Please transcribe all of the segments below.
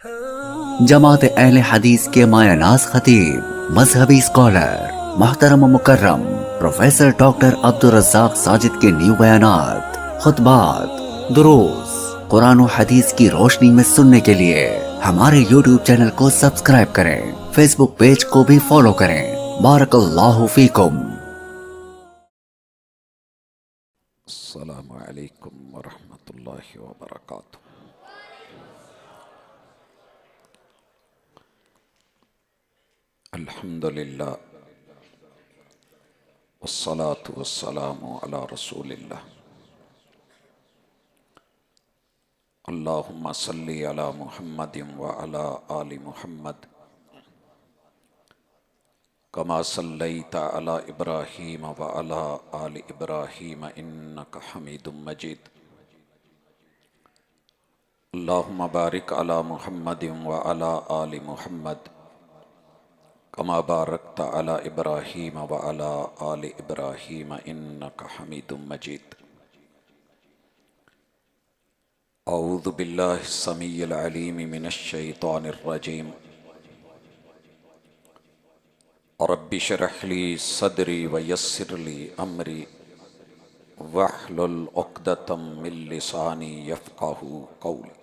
जमात अहले हदीस के मायानाज खतीब मजहबी स्कॉलर मोहतरम मुकर्रम प्रोफेसर डॉक्टर अब्दुल रज़्ज़ाक साजिद के न्यू बयानात खुतबात दुरूस कुरान और हदीस की रोशनी में सुनने के लिए हमारे यूट्यूब चैनल को सब्सक्राइब करें, फेसबुक पेज को भी फॉलो करें। बारकल्लाहु फीकुम। अस्सलामु अलैकुम वरहमतुल्लाहि वबरकातुहू। अल्हम्दुलिल्लाह वस्सलातु वस्सलामु अला रसूलिल्लाह। अल्लाहुम्मा सल्ली अला मुहम्मदिन व अला आलि मुहम्मद कमा सल्लैता अला इब्राहीम व अला आलि इब्राहीम इन्नका हमीदुम मजीद। अल्लाहुम्मा बारिक अला मुहम्मदिन व अला आलि मुहम्मद कमा बारकता अला इब्राहीम व अला आलि इब्राहीम इन्नका हमीदुम मजीद। औज़ु बिल्लाहि समीइल अलीम मिनश शैतानिर रजीम। रब्बि शरह ली सदरी व यस्सिर ली अमरी वहलुल उक़दतम मिन लिसानी यफ़क़हू क़ौली।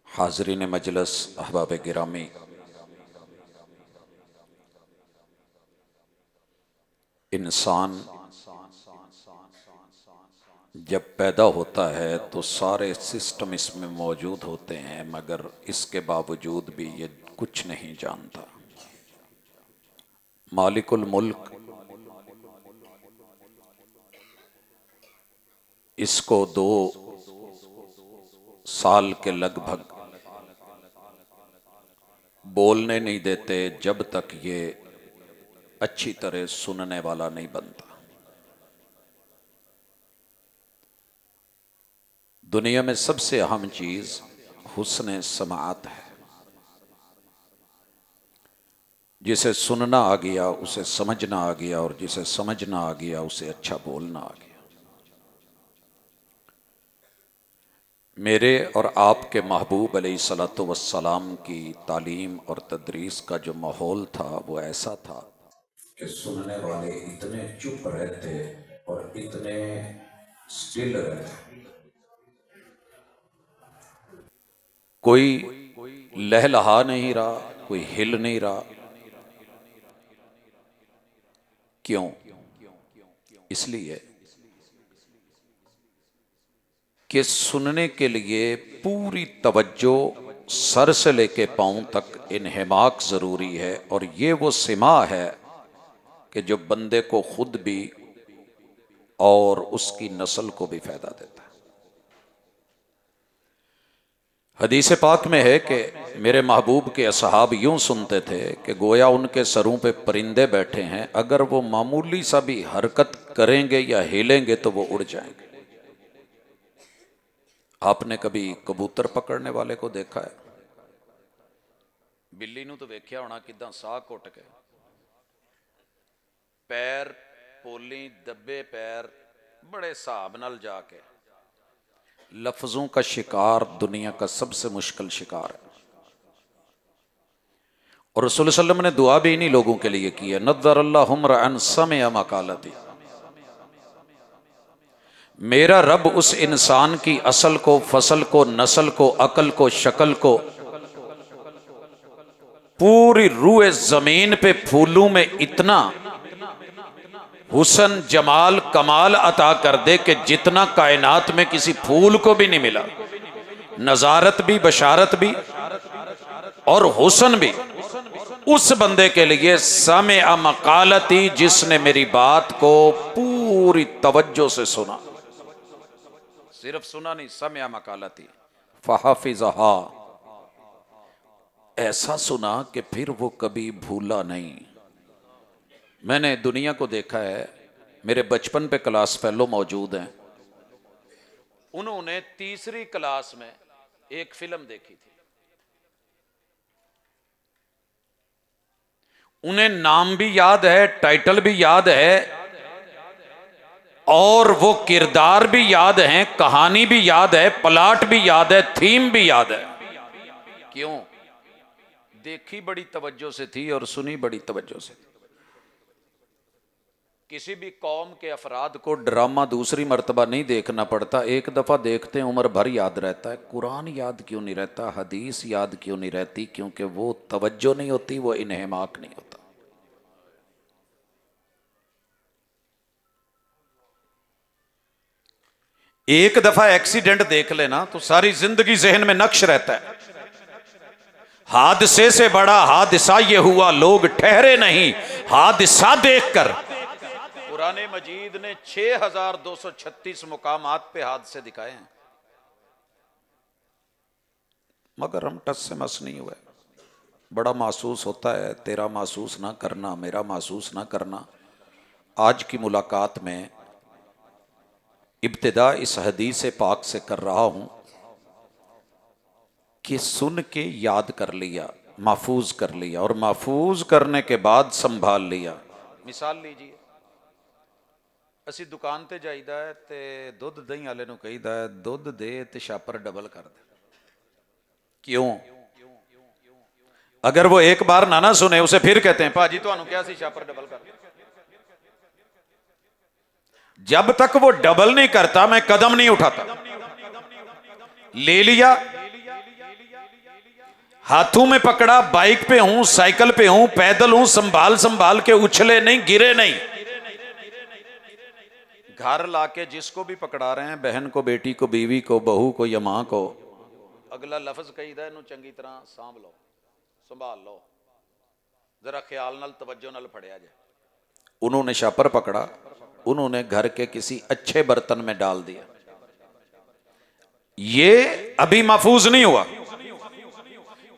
हाज़रीन मजलिस, अहबाब गिरामी, इंसान जब पैदा होता है तो सारे सिस्टम इसमें मौजूद होते हैं, मगर इसके बावजूद भी ये कुछ नहीं जानता। मालिकुल मुल्क इसको 2 साल के लगभग बोलने नहीं देते जब तक ये अच्छी तरह सुनने वाला नहीं बनता। दुनिया में सबसे अहम चीज हुस्न समाअत है। जिसे सुनना आ गया उसे समझना आ गया, और जिसे समझना आ गया उसे अच्छा बोलना आ गया। मेरे और आपके महबूब अलैहिस्सलातु वस्सलाम की तालीम और तदरीस का जो माहौल था वो ऐसा था कि सुनने वाले इतने चुप रहते और इतने स्टिल रहते। कोई लहलहा नहीं रहा, कोई हिल नहीं रहा। क्यों? इसलिए कि सुनने के लिए पूरी तवज्जो सर से लेके पांव तक इन्हिमाक जरूरी है, और ये वो सिमा है कि जो बंदे को खुद भी और उसकी नस्ल को भी फायदा देता है। हदीस पाक में है कि मेरे महबूब के असहाब यूं सुनते थे कि गोया उनके सरों पे परिंदे बैठे हैं, अगर वो मामूली सा भी हरकत करेंगे या हिलेंगे तो वो उड़ जाएंगे। आपने कभी कबूतर पकड़ने वाले को देखा है? बिल्ली नूं तो वेख्या होना किदां साह घुट के पैर पोली दबे पैर बड़े हिसाब नाल जाके। लफ्जों का शिकार दुनिया का सबसे मुश्किल शिकार है, और रसूल सल्लल्लाहु अलैहि वसल्लम ने दुआ भी इन्हीं लोगों के लिए की है, नज़्ज़रल्लाहु इम्रअन समिअ मकालती। मेरा रब उस इंसान की असल को, फसल को, नस्ल को, अकल को, शक्ल को, पूरी रूए जमीन पे फूलों में इतना हुसन जमाल कमाल अता कर दे कि जितना कायनात में किसी फूल को भी नहीं मिला। नजारत भी, बशारत भी और हुसन भी उस बंदे के लिए समिअ मकालती, जिसने मेरी बात को पूरी तवज्जो से सुना। सिर्फ सुना नहीं, समिअ मकालती फहफिज़हा, ऐसा सुना कि फिर वो कभी भूला नहीं। मैंने दुनिया को देखा है, मेरे बचपन पे क्लास फेलो मौजूद हैं, उन्होंने तीसरी क्लास में एक फिल्म देखी थी। उन्हें नाम भी याद है, टाइटल भी याद है, और वो किरदार भी याद हैं, कहानी भी याद है, प्लॉट भी याद है, थीम भी याद है। क्यों? देखी बड़ी तवज्जो से थी और सुनी बड़ी तवज्जो से थी। किसी भी कौम के अफराद को ड्रामा दूसरी मर्तबा नहीं देखना पड़ता, एक दफ़ा देखते हैं उम्र भर याद रहता है। कुरान याद क्यों नहीं रहता, हदीस याद क्यों नहीं रहती? क्योंकि वो तवज्जो नहीं होती, वो इन्हेमाक नहीं होता। एक दफा एक्सीडेंट देख लेना तो सारी जिंदगी जहन में नक्श रहता है। हादसे से बड़ा हादसा ये हुआ, लोग ठहरे नहीं हादसा देखकर। कुरान मजीद ने 6236 मुकामात पे हादसे दिखाए हैं, मगर हम टस से मस नहीं हुए। बड़ा महसूस होता है, तेरा महसूस ना करना, मेरा महसूस ना करना। आज की मुलाकात में इब्तिदा इस हदीस पाक से कर रहा हूं कि सुन के याद कर लिया, महफूज कर लिया, और महफूज करने के बाद संभाल लिया। मिसाल लीजिए, असी दुकान ते जाइदा है ते दुध दही वाले नूं कहीदा है दुध दे ते छापर डबल कर दे। क्यों? अगर वो एक बार ना सुने, उसे फिर कहते हैं भाजी तुहानू क्या सी छापर डबल कर दे। जब तक वो डबल नहीं करता मैं कदम नहीं उठाता। ले लिया, हाथों में पकड़ा, बाइक पे हूं, साइकिल पे हूं, पैदल हूं, संभाल संभाल के उछले नहीं, गिरे नहीं। घर लाके जिसको भी पकड़ा रहे हैं, बहन को, बेटी को, बीवी को, बहू को या मां को, अगला लफ्ज कहीदा इनू चंगी तरह सांभ लो, संभाल लो, जरा ख्याल नाल तवज्जो नाल फड़िया जाए। उन्होंने छापर पकड़ा, उन्होंने घर के किसी अच्छे बर्तन में डाल दिया, ये अभी महफूज नहीं हुआ।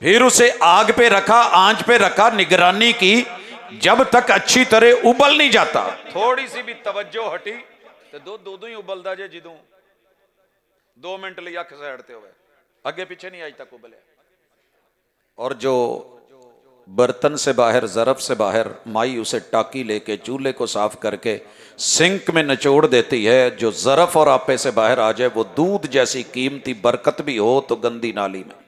फिर उसे आग पे रखा, आंच पे रखा, निगरानी की, जब तक अच्छी तरह उबल नहीं जाता। थोड़ी सी भी तवज्जो हटी तो दूध दूध ही उबलता जे, जिदों 2 मिनट लिए अख सैडते हुए, अगे पीछे नहीं आज तक उबले। और जो बर्तन से बाहर, ज़रफ से बाहर, माई उसे टाकी लेके चूल्हे को साफ करके सिंक में निचोड़ देती है। जो ज़रफ और आपे से बाहर आ जाए, वो दूध जैसी कीमती बरकत भी हो तो गंदी नाली में।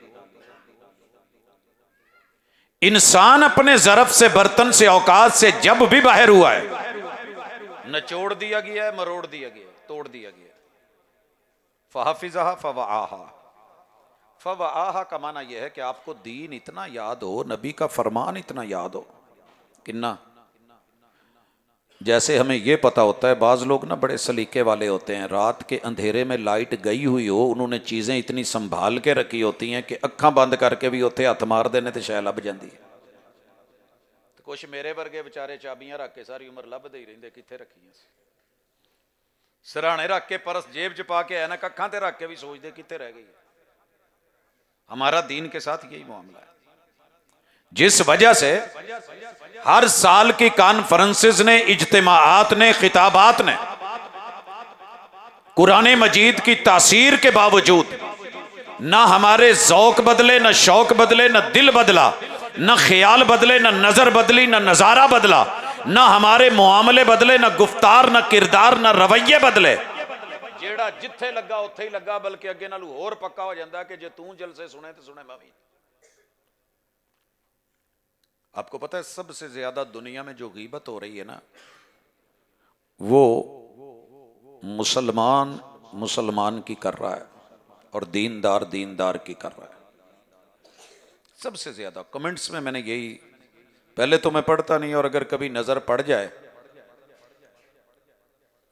इंसान अपने ज़रफ से, बर्तन से, औकात से जब भी बाहर हुआ है, निचोड़ दिया गया है, मरोड़ दिया गया है, तोड़ दिया गया है। फहफिज़हा फवआहा। फवआहा का माना यह है कि आपको दीन इतना याद हो, नबी का फरमान इतना याद हो, किन्ना। जैसे हमें यह पता होता है, बाज़ लोग ना बड़े सलीके वाले होते हैं, रात के अंधेरे में लाइट गई हुई हो, उन्होंने चीज़ें इतनी संभाल के रखी होती हैं कि अखां बंद करके भी उत्थे हथ मार देने तो शायद लभ जाती है। तो कुछ मेरे वर्गे बेचारे चाबियां रख के सारी उम्र लभदे ही रहिंदे, कित्थे रखियां सी। सिरहाने रख के, परस जेब च पा के, ऐनक अखां ते रख के भी सोचते कित्थे रह गई। हमारा दीन के साथ यही मामला है, जिस वजह से हर साल की कॉन्फ्रेंसेस ने, इज्तिमाआत ने, खिताबात ने कुरान मजीद की तासीर के बावजूद ना हमारे ज़ौक बदले, ना शौक बदले, ना दिल बदला, ना ख्याल बदले, ना नजर बदली, ना नजारा बदला, ना हमारे मुआमले बदले, ना गुफ्तार, ना किरदार, ना रवैये बदले। जेड़ा जिथे लगा उत्थे ही लगा, बल्कि अगे नालू होर पक्का हो जाता कि जे तू जलसे सुने तो सुने मैं भी। आपको पता है सबसे ज्यादा दुनिया में जो गीबत हो रही है ना, वो मुसलमान मुसलमान की कर रहा है और दीनदार दीनदार की कर रहा है। सबसे ज्यादा कमेंट्स में मैंने यही, पहले तो मैं पढ़ता नहीं, और अगर कभी नजर पड़ जाए,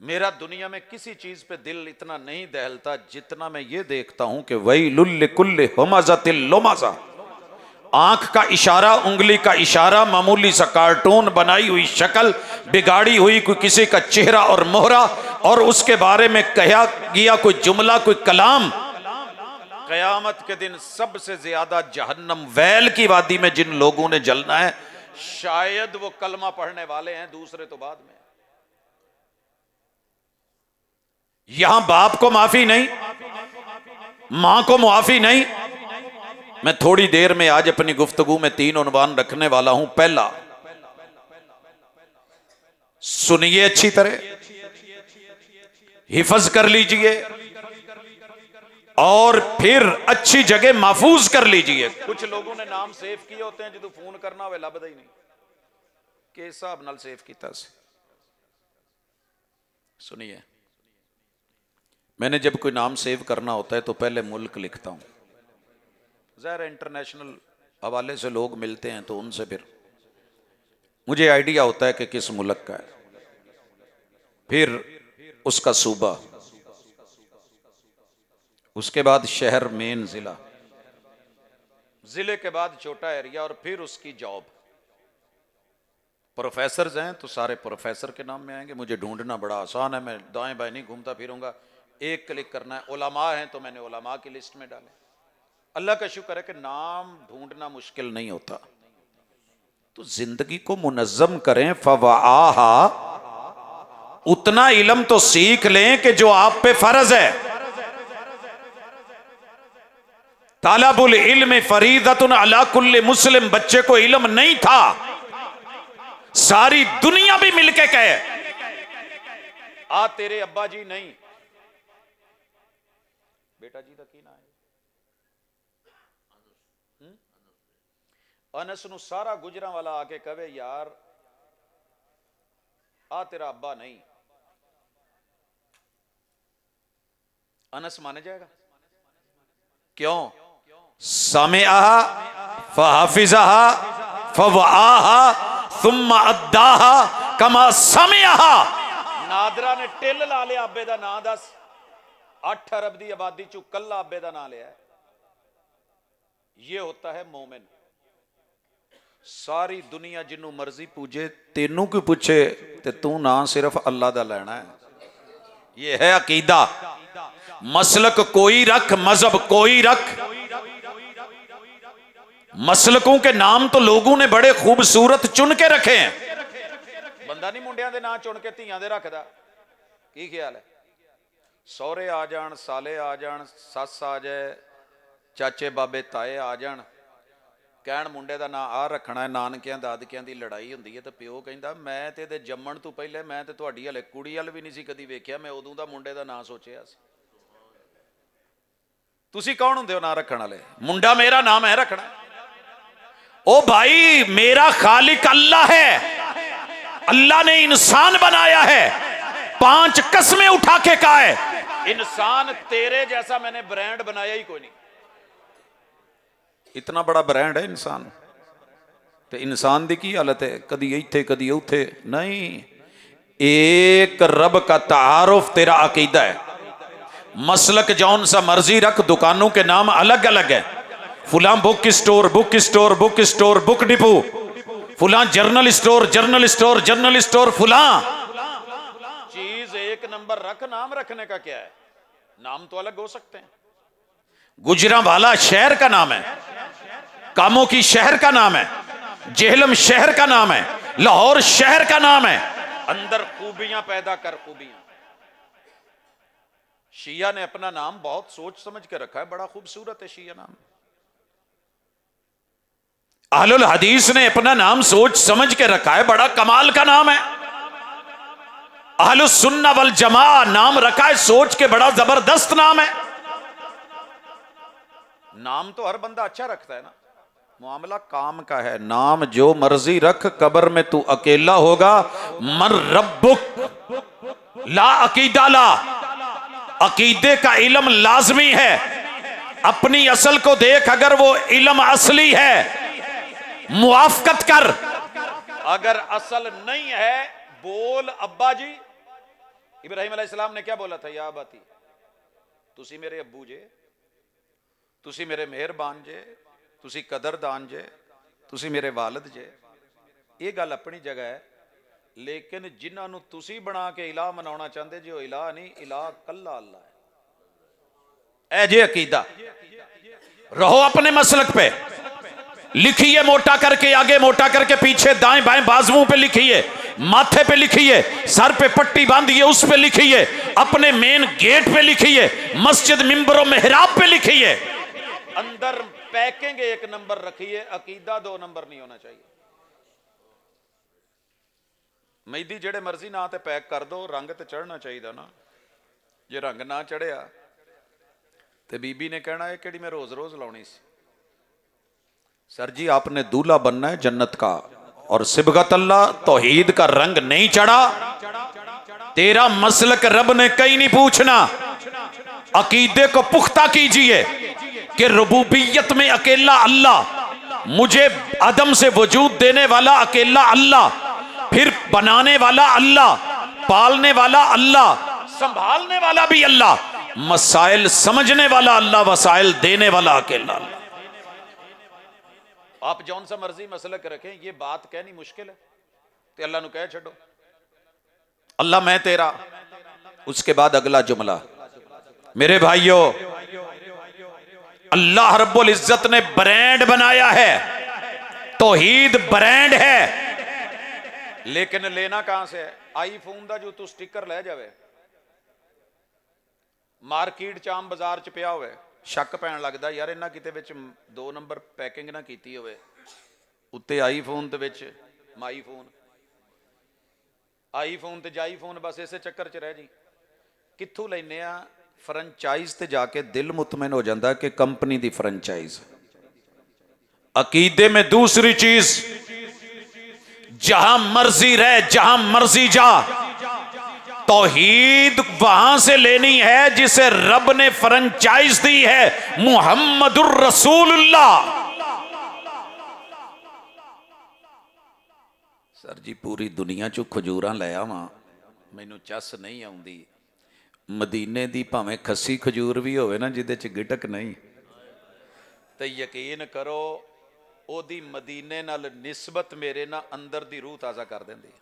मेरा दुनिया में किसी चीज पे दिल इतना नहीं दहलता जितना मैं ये देखता हूं कि वैलुल लिकुल्लि हुमज़तिल लुमज़ा। आंख का इशारा, उंगली का इशारा, मामूली सा कार्टून, बनाई हुई शक्ल, बिगाड़ी हुई कोई किसी का चेहरा और मोहरा, और उसके बारे में कहा गया कोई जुमला, कोई कलाम, कयामत के दिन सबसे ज्यादा जहन्नम वैल की वादी में जिन लोगों ने जलना है, शायद वो कलमा पढ़ने वाले हैं, दूसरे तो बाद में। यहां बाप को माफी नहीं, मां को मुआफी नहीं। मैं थोड़ी देर में आज अपनी गुफ्तगू में 3 उन्वान रखने वाला हूं। पहला, सुनिए अच्छी तरह, हिफज कर लीजिए और फिर अच्छी जगह महफूज कर लीजिए। कुछ लोगों ने नाम सेव किए होते हैं, जो फोन करना हो लभदा ही नहीं कि हिसाब नाल सेव किया। सुनिए, मैंने जब कोई नाम सेव करना होता है तो पहले मुल्क लिखता हूं। ज़ाहिर इंटरनेशनल हवाले से लोग मिलते हैं तो उनसे फिर मुझे आइडिया होता है कि किस मुल्क का है, फिर उसका सूबा, उसके बाद शहर, मेन जिला, जिले के बाद छोटा एरिया, और फिर उसकी जॉब। प्रोफेसर हैं तो सारे प्रोफेसर के नाम में आएंगे। मुझे ढूंढना बड़ा आसान है, मैं दाएं बाएं नहीं घूमता फिरूंगा, एक क्लिक करना है। उलमा हैं तो मैंने उलमा की लिस्ट में डाले। अल्लाह का शुक्र है कि नाम ढूंढना मुश्किल नहीं होता। तो जिंदगी को मुनज्जम करें। फवाहा, उतना इल्म तो सीख लें कि जो आप पे फर्ज है। तालबुल इल्म फरीदतुन अला कुल्ले मुस्लिम। बच्चे को इल्म नहीं था, सारी दुनिया भी मिलके कहे आ तेरे अब्बा जी नहीं, बेटा जी का की ना है अनस नू सारा गुजरा वाला आके कहे यार आ तेरा अब्बा नहीं, अनस माने जाएगा? क्यों? समिअहा फहफिज़हा फवआहा सुम्मा अद्दाहा कमा समिअहा। नादरा ने टिल ला लिया अब्बे दा नाम दस। 8 अरब दी आबादी चू कल्ला अब्बे दा नाम लिया। ये होता है मोमिन। सारी दुनिया जिन्नू मर्जी पूजे, तेनू क्यों पूछे ते तू ना सिर्फ अल्लाह दा लेना है। ये है अकीदा। मसलक कोई रख, मजहब कोई रख। मसलकों के नाम तो लोगों ने बड़े खूबसूरत चुन के रखे हैं। बंदा नहीं मुंडिया दे नाम चुन के धीयां दे रखदा। की ख्याल है? सौरे आ जान, साले आ जान, सस आ जाए, चाचे बाबे ताए आ जान, कहण मुंडे दा नाम आ रखना है। नानकियां दादकियां दी लड़ाई हुंदी है तो प्यो कहंदा मैं ते इहदे जम्मण तो पहले मैं ते तुहाडी हले कुड़ी वाल भी नहीं सी कदी वेख्या, मैं उदों दा मुंडे दा नाम सोचिया सी। तुसी कौन हुंदे हो नाम रखण वाले? मुंडा मेरा नाम है रखना। ओ भाई, मेरा खालिक अल्लाह है। अल्लाह ने इंसान बनाया है, 5 कस्में उठा के कहा है इंसान तेरे जैसा मैंने ब्रांड बनाया ही कोई नहीं। इतना बड़ा ब्रांड है इंसान। तो इंसान दी की हालत है? कदी इत्थे कदी उथे नहीं। एक रब का तारुफ तेरा अकीदा है। मसलक जौन सा मर्जी रख, दुकानों के नाम अलग अलग है। फुला book store, book store, book store, book depot, फुला journal store, journal store, journal store, फुला चीज एक नंबर रख। नाम रखने का क्या है? नाम तो अलग हो सकते हैं। गुजरांवाला शहर का नाम है, कामों की शहर का नाम है, जेहलम शहर का नाम है, लाहौर शहर का नाम है। अंदर खूबियां पैदा कर खूबियां। शिया ने अपना नाम बहुत सोच समझ के रखा है, बड़ा खूबसूरत है शिया नाम। अहलुल हदीस ने अपना नाम सोच समझ के रखा है, बड़ा कमाल का नाम है। अहलुस सुन्ना वल जमा नाम रखा है सोच के, बड़ा जबरदस्त नाम है। नाम तो हर बंदा अच्छा रखता है ना, मामला काम का है। नाम जो मर्जी रख, कब्र में तू अकेला होगा। मन रब्बुक ला अकीदा ला। अकीदे का इल्म लाजमी है। अपनी असल को देख, अगर वो इल्म असली है मुआफकत कर, अगर असल नहीं है बोल अब्बा जी। इब्राहिम अलैहिस्सलाम ने क्या बोला था? या बाती तुसी मेरे अब्बू जे, तुसी मेरे मेहरबान जे, तुसी कदरदान जे, तुसी मेरे वालिद जे। ये गल अपनी जगह है, लेकिन जिन्होंने तुसी बना के इलाह मनाना चाहते जो इलाह नहीं, इलाह कल्ला अल्लाह है। ए जे अकीदा रहो अपने मसलक पे। लिखिए मोटा करके, आगे मोटा करके, पीछे दाएं बाएं बाजुओं पे लिखिए, माथे पे लिखिए, सर पे पट्टी बांधिए उस पे लिखिए, अपने मेन गेट पे लिखिए, मस्जिद मिंबरों मेहराब पे लिखिए। अंदर पैकिंग 1 नंबर रखिए, अकीदा 2 नंबर नहीं होना चाहिए। मेहदी जेड़े मर्जी ना ते पैक कर दो, रंग ते चढ़ना चाहिए ना। जे रंग ना चढ़िया तो बीबी ने कहना है कि मैं रोज रोज लाउनी सी। सर जी आपने दूल्हा बनना है जन्नत का, और सिबगत अल्लाह तौहीद का रंग नहीं चढ़ा, तेरा मसलक रब ने कहीं नहीं पूछना। अकीदे को पुख्ता कीजिए कि रुबूबियत में अकेला अल्लाह, मुझे अदम से वजूद देने वाला अकेला अल्लाह, फिर बनाने वाला अल्लाह, पालने वाला अल्लाह, संभालने वाला भी अल्लाह, मसाइल समझने वाला अल्लाह, वसाइल देने वाला अकेला अल्लाह। आप जौन सा मर्जी मसलक रखें, ये बात कहनी मुश्किल है तो अल्लाह नु कह छो अल्लाह मैं तेरा। उसके बाद अगला जुमला, मेरे भाइयों अल्लाह रब्बुल इज्जत ने ब्रांड बनाया है, तौहीद ब्रांड है, लेकिन लेना कहां से है? आईफोन का जो तू स्टिकर लै जावे, मार्केट च आम बाजार च पिया होवे, शक पैन लगता यार इन्हां किते विच 2 नंबर पैकिंग ना कीती होवे, उत्ते iPhone they which my phone, iPhone ते जाई फोन, बस इसे चक्कर च रह जी। कित्थों लैने आ? फ्रेंचाइज ते जाके दिल मुतमैन हो जाता कि कंपनी दी फ्रेंचाइज। अकीदे में दूसरी चीज, जहां मर्जी रह जहां मर्जी जा, तौहीद वहां से लेनी है जिसे रब ने फ्रेंचाइज दी है, मुहम्मदुर रसूलुल्लाह। सर जी पूरी दुनिया चो खजूरां ले आवां, मैनू चस नहीं आउंदी। मदीने दी भावें खसी खजूर भी होवे ना जिहदे च गिटक नहीं, तो यकीन करो ओदी मदीने नाल निस्बत मेरे ना अंदर दी रूह ताज़ा कर देंदी।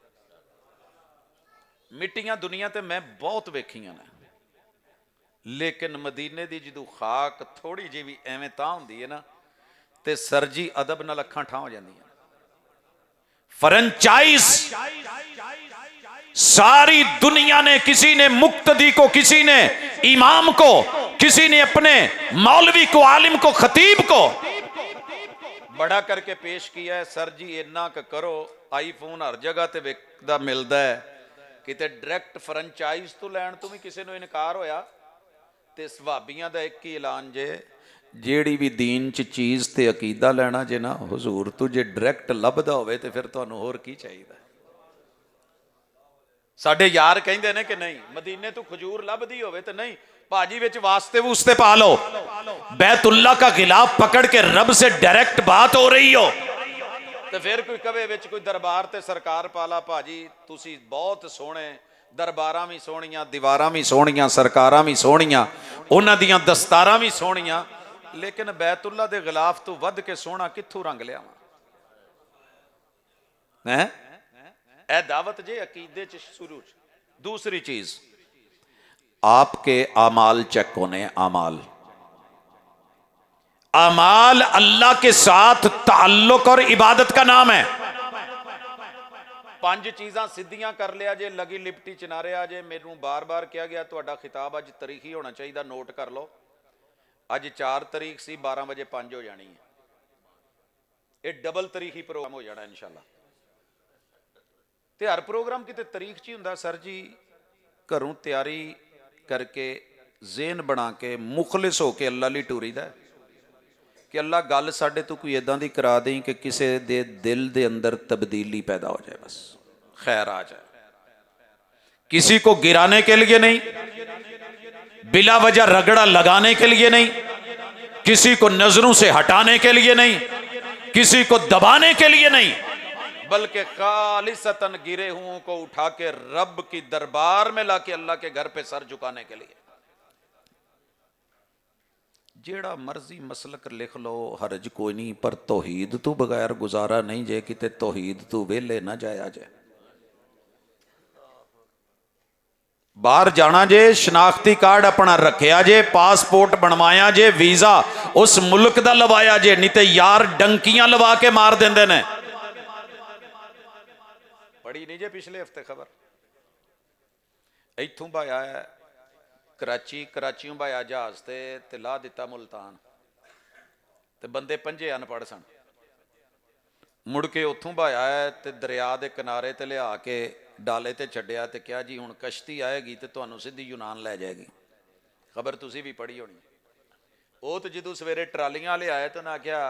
मिट्टियां दुनिया ते मैं बहुत वेखियां ने, लेकिन मदीने दी जदों खाक थोड़ी जी भी एवें तां हुंदी है ना, ते सरजी अदब नाल अखां ठा हो जांदियां। फ्रेंचाइज सारी दुनिया ने, किसी ने मुक्तदी को, किसी ने इमाम को, किसी ने अपने मौलवी को, आलिम को, खतीब को बड़ा करके पेश किया है। सर जी इन्ना करो, आईफोन हर जगह ते विकदा मिलता है, किते डायरैक्ट फ्रेंचाइज तो लैण तो भी किसी को इनकार होया। ते सवाबियां दा एक ही ऐलान जे, जेड़ी भी दीन च चीज़ ते अकीदा लेना जे ना हुजूर तो जे डायरैक्ट लभदा होवे ते फिर तुहानू होर की चाहिदा। साडे यार कहंदे ने कि नहीं मदीने तो खजूर लभदी होवे ते नहीं भाजी विच वास्ते वूस्ते पा लो, बैतुल्ला का गिलाफ पकड़ के रब से डायरेक्ट बात हो रही हो, तो फिर कोई कवे विच कोई दरबार ते सरकार पाला, भाजी तुसी बहुत सोहणे, दरबारां भी सोहणियां, दीवारां भी सोहणियां, सरकारां भी सोहणियां, उन्हां दियां दस्तारां भी सोहणियां, लेकिन बैतुल्ला दे गिलाफ तो वध के सोहना कित्थों रंग लियावां? हैं ए दावत जे अकीदे च शुरू। दूसरी चीज, आपके आमाल चेक होने। आमाल आमाल अल्लाह के साथ ताल्लुक और इबादत का नाम है। 5 चीज़ां सिद्धियां कर लिया जे, लगी लिपटी च ना रहा जे। मैनू बार बार कहा गया तुहाडा खिताब अज तरीखी होना चाहिए, नोट कर लो। अज 4 तरीक सी, 12 बजे 5 हो जानी है, ये डबल तरीखी प्रोग्राम हो जाना इंशाअल्लाह। ते हर प्रोग्राम किते तरीक च ही हुंदा। सर जी घरों तैयारी करके ज़ेहन बना के मुखलिस होके अल्लाह लई टूरीदा कि अल्लाह गल साडे तो कोई इदां दी करा दें कि किसी दे दिल दे अंदर तब्दीली पैदा हो जाए, बस खैर आ जाए। किसी को गिराने के लिए नहीं, बिला वजह रगड़ा लगाने के लिए नहीं, किसी को नजरों से हटाने के लिए नहीं, किसी को दबाने के लिए नहीं, बल्कि खालिसतन गिरे हुओं को उठा के रब की दरबार में लाके अल्लाह के घर पे सर झुकाने के लिए। जेड़ा मर्जी मसलक लिख लो, हरज कोई नहीं, पर तौहीद तो बगैर गुजारा नहीं जे, किते तौहीद तो वेले ना जाया जाए। बाहर जाना जे, शनाख्ती कार्ड अपना रखिया जे, पासपोर्ट बनवाया जे, वीजा उस मुल्क दा लवाया जे, नहीं तो यार डंकियां लवा के मार देंदे ने। पढ़ी नहीं जे पिछले हफ्ते खबर, इथों भाया है कराची, कराचियों भाया जहाज ते ला दिता मुल्तान, ते बंदे 5 अनपढ़ सन। मुड़ के उथों भाया है ते दरिया के किनारे ते लिया के डाले ते छड्डिया ते क्या जी हुण कश्ती आएगी ते तुहानू सीधी यूनान लै जाएगी। खबर तुसी भी पढ़ी होनी। वो तो जो सवेरे ट्रालियां ले आए तो ना क्या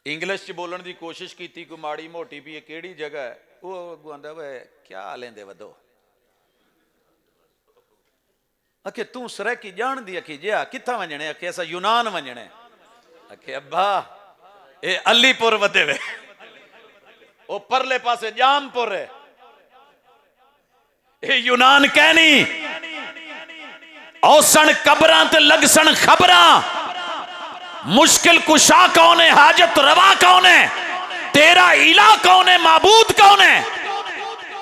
इंग्लिश च बोलने की कोशिश की, कोई माड़ी मोटी भी केड़ी जगह है, वो आंदा वे क्या लेंदे वधो, आखे तू सरैकी जान दी, आखी जिया कित्था वंजने, आखे असा यूनान वंजने, आखे अब्बा ये अलीपुर वधे वे, वो परले पासे जामपुर है, ये यूनान कहनी, औसन कबरां ते लगसन खबरां, मुश्किल कुशा कौन है, हाजत रवा कौन है, तेरा इला कौन है, माबूद कौन है।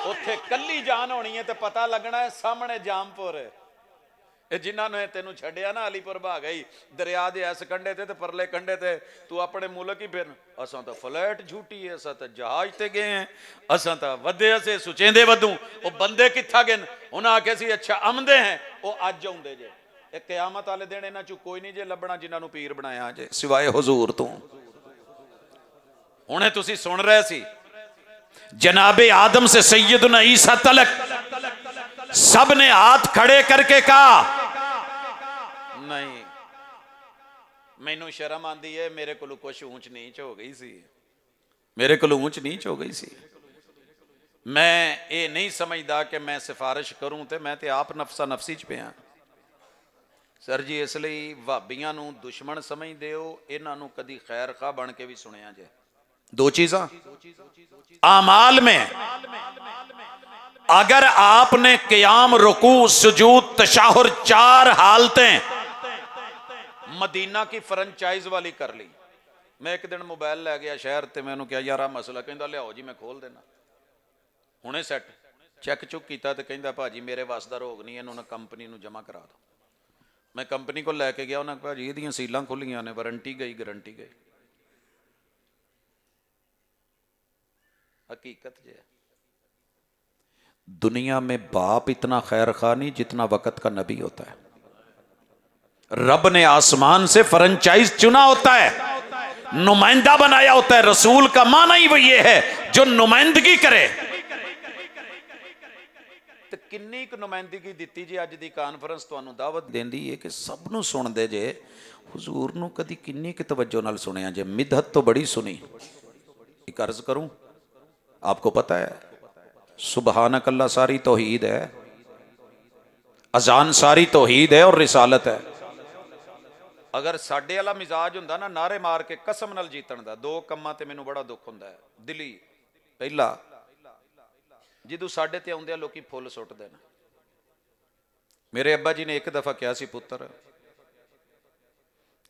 उत्थे कल्ली जान होनी है तो पता लगना है सामने जामपुर है। जिन्होंने तेन छड़िया ना अलीपुर भाग गई दरिया के इस कंढे ते परले कंढे ते, तू अपने मुल्क ही फिर, असा तो फ्लैट झूठी है, असा तो जहाज ते गए हैं, असा तो वधे असे सुचेंदे वधू, वो बंदे कित्था गए, उन्हें आखे सी अच्छा आमदे हैं, वो अज आउंदे जे, एक कयामत वाले दिन इन्हां चों कोई नहीं जे लभना जिन्होंने पीर बनाया जे सिवाय हुजूर तो। हुणे तुसी सुन रहे सी जनाबे आदम से सैयदना ईसा तलक सब ने हाथ खड़े करके कहा नहीं मैनू शर्म आंदी है, मेरे को कुछ ऊंच नीच हो गई सी, मेरे को ऊंच नीच हो गई सी, मैं ये नहीं समझदा कि मैं सिफारिश करूं तो मैं तो आप नफसा नफसी च पिया। सर जी इसलिए भाबियां नू दुश्मन समझदे हो, इन्हां नू कदी खैर खा बन के भी सुनिया जे। दो चीज़ां आमाल में अगर आपने क़याम रुकू सुजूद तशाहुर 4 हालतें मदीना की फ्रेंचाइज वाली कर ली। मैं एक दिन मोबाइल लै गया शहर ते मैंने कहा यार मसला, कहता लियाओ जी मैं खोल देना, हुणे सैट चैक चुक किया तो कहता भाजी मेरे वस का रोग नहीं, इन्होंने कंपनी नू जमा करा दो। मैं कंपनी को लैके गया, उन्होंने भाजी ये सीलां खुलियां ने, वारंटी गई गारंटी गई। हकीकत जे दुनिया में बाप इतना खैर खा नहीं जितना वक़्त का नबी होता है। रब ने आसमान से फ्रेंचाइज चुना होता है, नुमाइंदा बनाया होता है। रसूल का माना ही वो ये है जो नुमाइंदगी करे। तो किन्नी क नुमाइंदगी दी जी, अज दी कॉन्फ्रेंस तुहानू दावत देंदी है कि सब नू सुनदे जे, हुजूर नू कदी किन्नी क तवज्जो नाल सुनिया जे, मिदहत तो बड़ी सुनी। एक अर्ज करूं, आपको पता है सुबहानक अल्लाह सारी तौहीद है, अजान सारी तौहीद है और रिसालत है। अगर साडे वाला मिजाज हुंदा ना नारे मार के कसम नाल जीतण दा, 2 कम्मां ते मैनू बड़ा दुख हुंदा है दिली। पहला जिदों साडे ते आउंदे लोकी फुल सुटदे ने। मेरे अब्बा जी ने एक दफा कहा सी, पुत्तर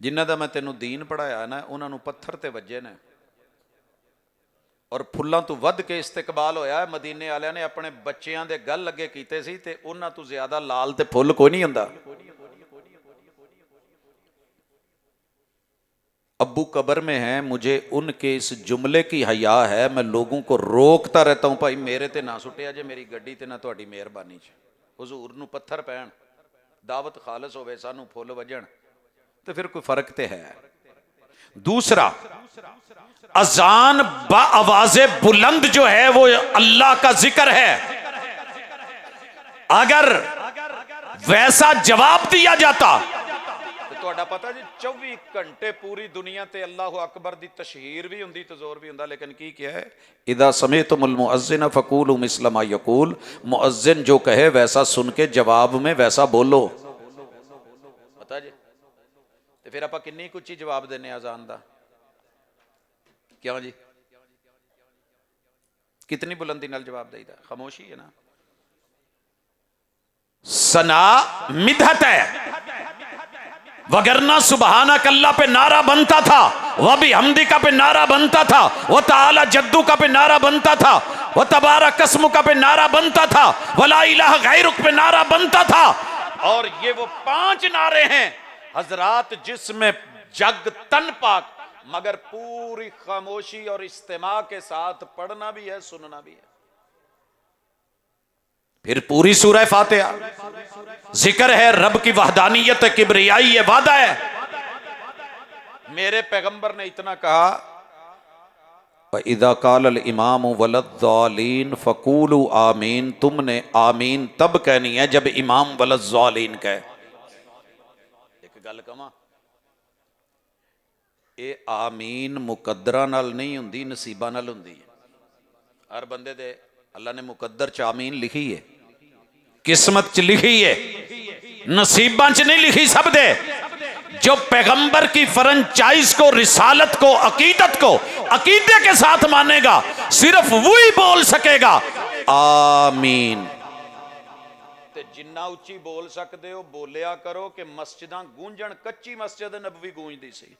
जिन्हां दा मैं तैनूं दीन पढ़ाया ना उन्हां नूं पत्थर ते वज्जे ने और फुल्लां तो वध के इस्तेकबाल होया है। मदीने वालियां ने अपने बच्चों के गल लगे कीते सी ते उन्हां तो ज्यादा लाल ते फुल कोई नहीं हुंदा। अब्बू कब्र में है, मुझे उनके इस जुमले की हया है, मैं लोगों को रोकता रहता हूं भाई मेरे ते ना सुटिया जे, मेरी गड्डी ते ना तुहाडी मेहरबानी च। हुजूर नूं पत्थर पैण, दावत खालस होवे, सानू फुल वजण, तो फिर कोई फर्क ते है। दूसरा अजान बाआवाज़े बुलंद जो है वो अल्लाह का जिक्र है। अगर वैसा जवाब दिया जाता तो तुहाडा पता जी 24 घंटे पूरी दुनिया ते अल्लाह अकबर दी तशहीर भी हुंदी ते जोर भी हुंदा, लेकिन की क्या है, इदा समीअतुमुल मुअज्जिन फकूलू मिस्ल मा यकूल, मुअज्जिन जो कहे वैसा सुन के जवाब में वैसा बोलो। पता जी तो फिर आप किन्नी कुछ ही जवाब देने अजान दा, क्यों जी, कितनी बुलंदी नाल जवाब देईदा, खामोशी है ना। सना मिदहत है, वगरना सुबहाना कल्ला पे नारा बनता था, वह भी हमदी का पे नारा बनता था, वह ताला जद्दू का पे नारा बनता था, वह तबारा कसमु का पे नारा बनता था, वला इलाहा गैरुक पे नारा बनता था। और ये वो 5 नारे हैं हजरात जिसमें जग तन पाक, मगर पूरी खामोशी और इस्तेमा के साथ पढ़ना भी है, सुनना भी है। फिर पूरी सूरह फातिहा जिक्र है रब की वहदानियत, किब्रियाई, ये वादा है। मेरे पैगंबर ने इतना कहा इदा काल इमाम वलद्दालीन फ़कूलु आमीन, तुमने आमीन तब कहनी है जब इमाम वलद्दालीन कहे। एक गल कहां, ये आमीन मुकद्दरा नाल नहीं हुंदी, नसीबा नाल हुंदी है। हर बंदे दे अल्लाह ने मुकद्दर च आमीन लिखी है, किस्मत च लिखी है, नसीबा च नहीं लिखी सब दे। जो पैगंबर की फ्रेंचाइज को, रिसालत को, अकीदत को अकीदे के साथ मानेगा, सिर्फ वही बोल सकेगा आमीन। ते जिन्ना उच्ची बोल सकते हो बोलिया करो कि मस्जिदां गूंजण। कच्ची मस्जिद नबवी गूंजदी सी।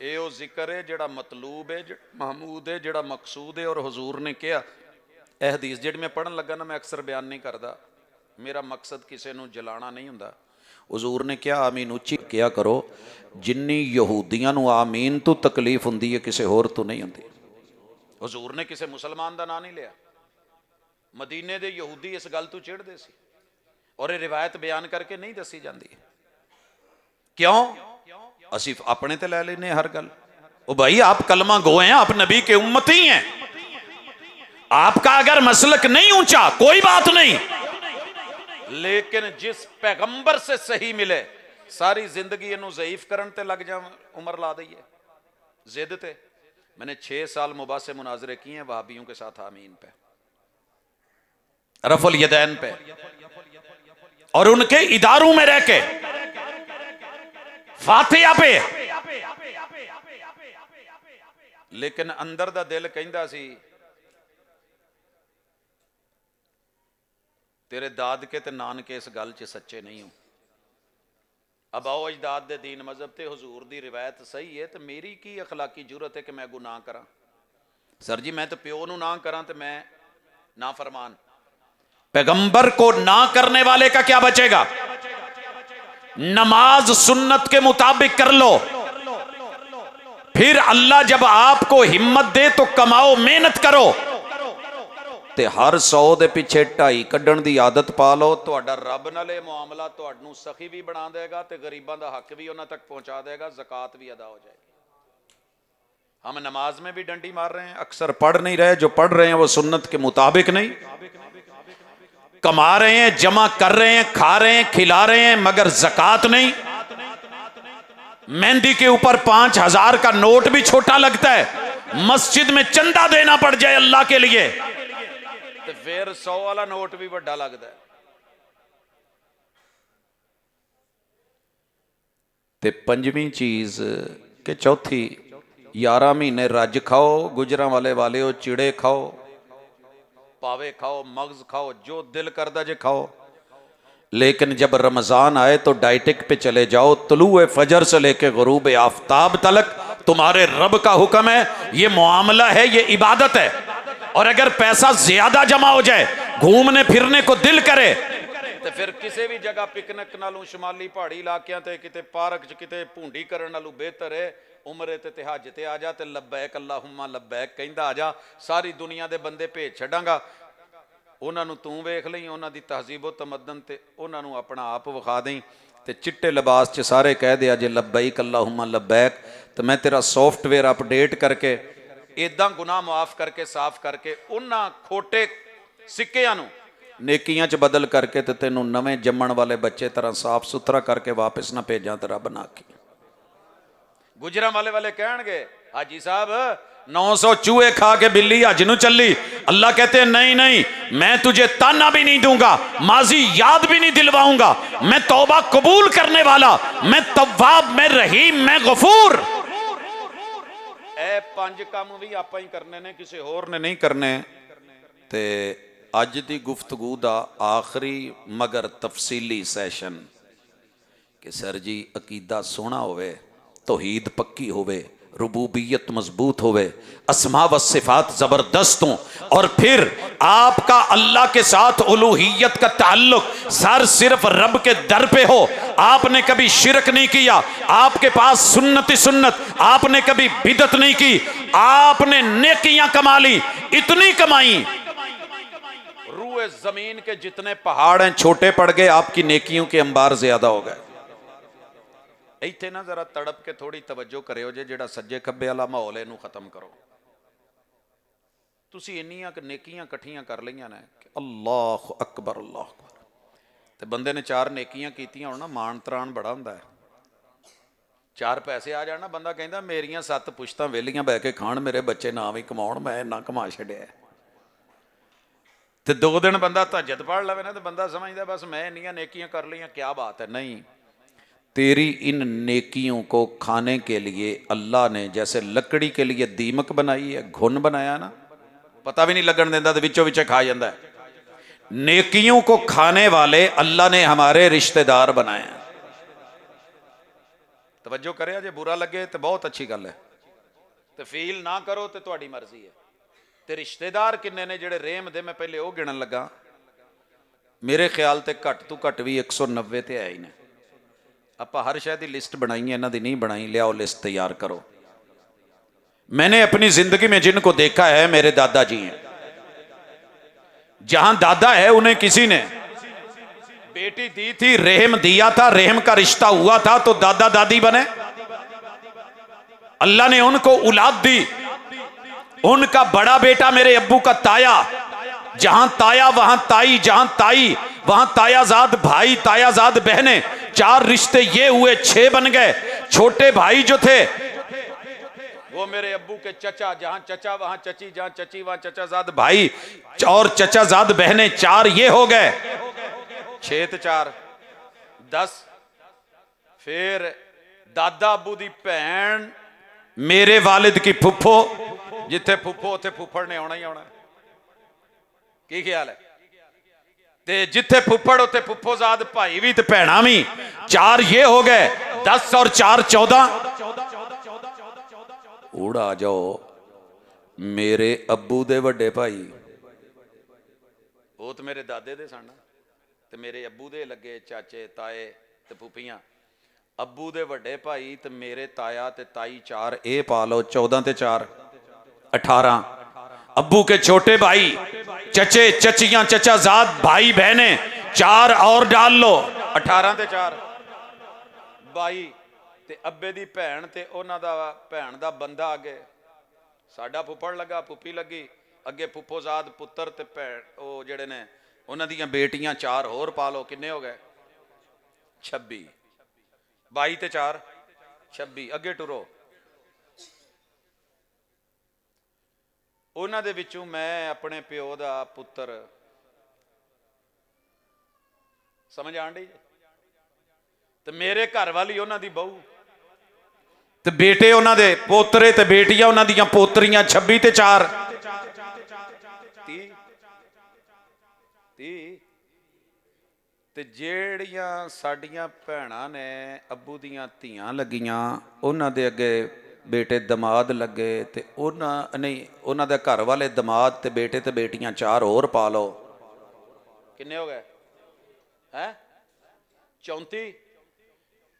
ये जिक्र है जिहड़ा मतलूब है, महमूद है, जिहड़ा मकसूद है। और हुजूर ने कहा, यह हदीस जिहड़ी मैं पढ़न लगा ना, मैं अक्सर बयान नहीं करता, मेरा मकसद किसी नूं जलाना नहीं हुंदा। हुजूर ने क्या आमीन उच्ची क्या करो, जिन्नी यहूदियां नूं आमीन तो तकलीफ हुंदी है किसी होर तो नहीं हुंदी। हुजूर ने किसी मुसलमान का नाम नहीं लिया। मदीने दे यहूदी इस गल तो चिढ़दे सी और ये रिवायत बयान करके नहीं दसी जाती। क्यों? असी अपने ते लै लेने हर गल। ओ भाई, आप कलमा गो हैं, आप नबी के उम्मती हैं। आपका अगर मसलक नहीं ऊंचा कोई बात नहीं, लेकिन जिस पैगंबर से सही मिले, सारी जिंदगी इनू ज़ईफ करन ते लग जा, उम्र ला दईए जिद ते। मैंने 6 साल मुबासे मुनाजरे किए हैं वहाबियों के साथ आमीन पे, रफुल यदैन पे, और उनके इदारों में रह के फातिहा पे। लेकिन अंदर दा दिल कहंदा सी तेरे दादके ते नानके इस गल च सच्चे नहीं हो। अब आओ अजदाद दे दीन मजहब ते हुजूर दी रिवायत सही है, तो मेरी की अखलाकी जरूरत है कि मैं गुनाह करा? सर जी, मैं तो प्यो नूं ना करा तो मैं ना फरमान। पैगंबर को ना करने वाले का क्या बचेगा? नमाज सुन्नत के मुताबिक कर लो, फिर अल्लाह जब आपको हिम्मत दे तो कमाओ, मेहनत करो। ते हर 100 दे पिछे 2.5 कड्ढण दी आदत पा लो, तुहाडा रब नाल इह मुआमला तुहानू सखी भी बना देगा, ते गरीबां दा हक भी उन्हां तक पहुंचा देगा, ज़कात भी अदा हो जाएगी। हम नमाज में भी डंडी मार रहे हैं, अक्सर पढ़ नहीं रहे, जो पढ़ रहे हैं वो सुन्नत के मुताबिक नहीं। कमा रहे हैं, जमा कर रहे हैं, खा रहे हैं, खिला रहे हैं, मगर ज़कात नहीं। मेहंदी के ऊपर 5000 का नोट भी छोटा लगता है, मस्जिद में चंदा देना पड़ जाए अल्लाह के लिए तो फिर 100 वाला नोट भी बड़ा लगता है। ते पंजवीं चीज के चौथी, 11 महीने रज खाओ, गुजरां वाले हो, चिड़े खाओ, पावे खाओ, मगज खाओ, जो दिल करदा जे खाओ। लेकिन जब रमजान आए तो डाइटिक पे चले जाओ। तुलूए फजर से लेके गुरूब आफ्ताब तलक तुम्हारे रब का हुक्म है, ये मुआमला है, ये इबादत है। और अगर पैसा ज्यादा जमा हो जाए, घूमने फिरने को दिल करे, तो फिर किसी भी जगह पिकनिक नालों शुमाली पहाड़ी इलाकियां ते किते पार्क च किते भूंडी करन नालों बेहतर है उमरे ते हज ते आ जा, ते लब्बैक अल्लाहुम्मा लब्बैक कहंदा आ जा। सारी दुनिया दे बंदे भेज छड़ांगा, उन्होंने तू वेख लई, उन्हों की तहजीबो तमदन ते उन्होंने अपना आप विखा दें, ते चिट्टे लिबास च सारे कह दिया जे लब्बैक अल्लाहुम्मा लब्बैक, तो मैं तेरा सॉफ्टवेयर अपडेट करके इदां गुनाह मुआफ करके साफ करके उन्हां खोटे सिक्कियां नूं नेकियां च बदल करके ते तेनों नवें जम्मण वाले बच्चे तरह साफ सुथरा करके वापस ना भेजा ते रब ना आखी। गुजरां वाले कहणगे हाजी साहब 900 चूहे खा के बिल्ली हज नूं चली। अल्लाह कहते हैं नहीं नहीं, मैं तुझे ताना भी नहीं दूंगा, माजी याद भी नहीं दिलवाऊंगा, मैं तौबा कबूल करने वाला, मैं तव्वाब, मैं रहीम, मैं गफूर। ए 5 काम भी आपां ही करने ने, किसी होर ने नहीं करने। ते अज दी गुफ्तगू दा आखिरी मगर तफसीली सैशन कि सर जी अकीदा सोहना होवे, तौहीद पक्की होवे, रुबूबियत मजबूत होवे, अस्मा व सिफात जबरदस्त हों, और फिर आपका अल्लाह के साथ उलूहियत का ताल्लुक सर सिर्फ रब के दर पे हो, आपने कभी शिरक नहीं किया, आपके पास सुन्नती सुन्नत, आपने कभी बिदत नहीं की, आपने नेकियां कमा ली, इतनी कमाई रूए जमीन के जितने पहाड़ हैं छोटे पड़ गए, आपकी नेकियों के अंबार ज्यादा हो गए। ਇੱਥੇ ਨਾ ਜ਼ਰਾ ਤੜਪ ਕੇ ਥੋੜੀ ਤਵੱਜੋ ਕਰਿਓ ਜੇ, ਜਿਹੜਾ ਸੱਜੇ ਖੱਬੇ ਵਾਲਾ ਮਾਹੌਲ ਇਹਨੂੰ ਖਤਮ ਕਰੋ। ਤੁਸੀਂ ਇੰਨੀਆਂ ਕੁ ਨੇਕੀਆਂ ਇਕੱਠੀਆਂ ਕਰ ਲਈਆਂ ਨੇ ਕਿ ਅੱਲਾਹੁ ਅਕਬਰ ਅੱਲਾਹੁ ਅਕਬਰ, ਤੇ ਬੰਦੇ ਨੇ 4 ਨੇਕੀਆਂ ਕੀਤੀਆਂ ਹੋਣ ਨਾ, ਮਾਣ ਤਰਾਣ ਬੜਾ ਹੁੰਦਾ ਹੈ। 4 ਪੈਸੇ ਆ ਜਾਣ ਨਾ, ਬੰਦਾ ਕਹਿੰਦਾ ਮੇਰੀਆਂ 7 ਪੁਸ਼ਤਾਂ ਵਿਹਲੀਆਂ ਬਹਿ ਕੇ ਖਾਣ, ਮੇਰੇ ਬੱਚੇ ਨਾ ਵੀ ਕਮਾਉਣ, ਮੈਂ ਇੰਨਾ ਕਮਾ ਛੱਡਿਆ। ਤੇ 2 ਦਿਨ ਬੰਦਾ ਤਹੱਜਦ ਪੜ੍ਹ ਲਵੇ ਨਾ, ਤੇ ਬੰਦਾ ਸਮਝਦਾ ਬਸ ਮੈਂ ਇੰਨੀਆਂ ਨੇਕੀਆਂ ਕਰ ਲਈਆਂ, ਕਿਆ ਬਾਤ है। नहीं, तेरी इन नेकियों को खाने के लिए अल्लाह ने जैसे लकड़ी के लिए दीमक बनाई है, घुन बनाया ना, पता भी नहीं लगन देता, तो विचों विच खा जाता है। नेकियों को खाने वाले अल्लाह ने हमारे रिश्तेदार बनाए हैं। तवज्जो करे, जे बुरा लगे तो बहुत अच्छी गल है, तो फील ना करो तो तुहाडी मर्जी है। तो रिश्तेदार किन्ने ने जिहड़े रेम दे, मैं पहले वो गिणन लगा, मेरे ख्याल ते घट तो घट भी 190 ते है ही ने। ਆਪਾਂ हर शह की लिस्ट बनाई है, इन्हों की नहीं बनाई, लियाओ लिस्ट तैयार करो। मैंने अपनी जिंदगी में जिनको देखा है मेरे दादाजी हैं। जहां दादा है उन्हें किसी ने बेटी दी थी, रहम दिया था, रहम का रिश्ता हुआ था तो दादा दादी बने। अल्लाह ने उनको औलाद दी। उनका बड़ा बेटा मेरे अब्बू का ताया, जहां ताया वहां ताई, जहां ताई वहां तायाजाद भाई, तायाजाद बहनें, 4 रिश्ते ये हुए, 6 बन गए। छोटे भाई जो थे वो मेरे अब्बू के चचा, जहां चचा वहां चची, जहां चची वहां चचाजाद भाई, और चचाजाद बहनें 4 ये हो गए। 6 ते 4 10। फिर दादा अब्बू दी भैन, मेरे वालिद की फुफो, जिथे फुफो उथे फुफड़ ने आना ही आना। की ख्याल है? ते जिथे फुफड़ उथे फुफोजाद भाई भी ते भैणा भी। 4 ये हो गए, 10 और 4 14। उड़ आ जाओ मेरे अब्बू दे वड्डे भाई, वो तो मेरे दादे दे सन, ते मेरे अब्बू दे लगे चाचे ताए ते फूफियां। अब्बू दे वड्डे भाई ते मेरे ताया ते ताई 4, ये पा लो 14 ते 4 18। अब्बू के छोटे भाई, चचे चचियां, चचाजाद भाई बहनें 4 और डाल लो, 18 ते 4 22। ते अब्बे दी भैन ते उन्हां दा भैन दा बंदा अगे, साडा फुफड़ लगा, फुफी लगी, अगे फुफोजाद पुत्तर ते भैन, वो जिहड़े ने उन्हां दियां बेटियां 4 होर पा लो, किन्ने हो गए 26। 22 ते 4 26, अगे टुरो। उन्हां दे विचों मैं अपने प्यो दा पुत्तर, समझ आण दी, ते मेरे घर वाली उन्हां दी बहू, ते बेटे उन्हां दे पोतरे ते बेटियां उन्हां दियां पोतरियां 26 ते 4 30। ते जेड़ियां साडियां भैणां ने अब्बू दियां धीआं लगियां, उन्हां दे अगे बेटे दमाद लगे, ते उन्हां नहीं उन्हां दे घर वाले दमाद ते बेटे ते बेटियां 4 होर पा लो, किन्ने हो गए हैं 34।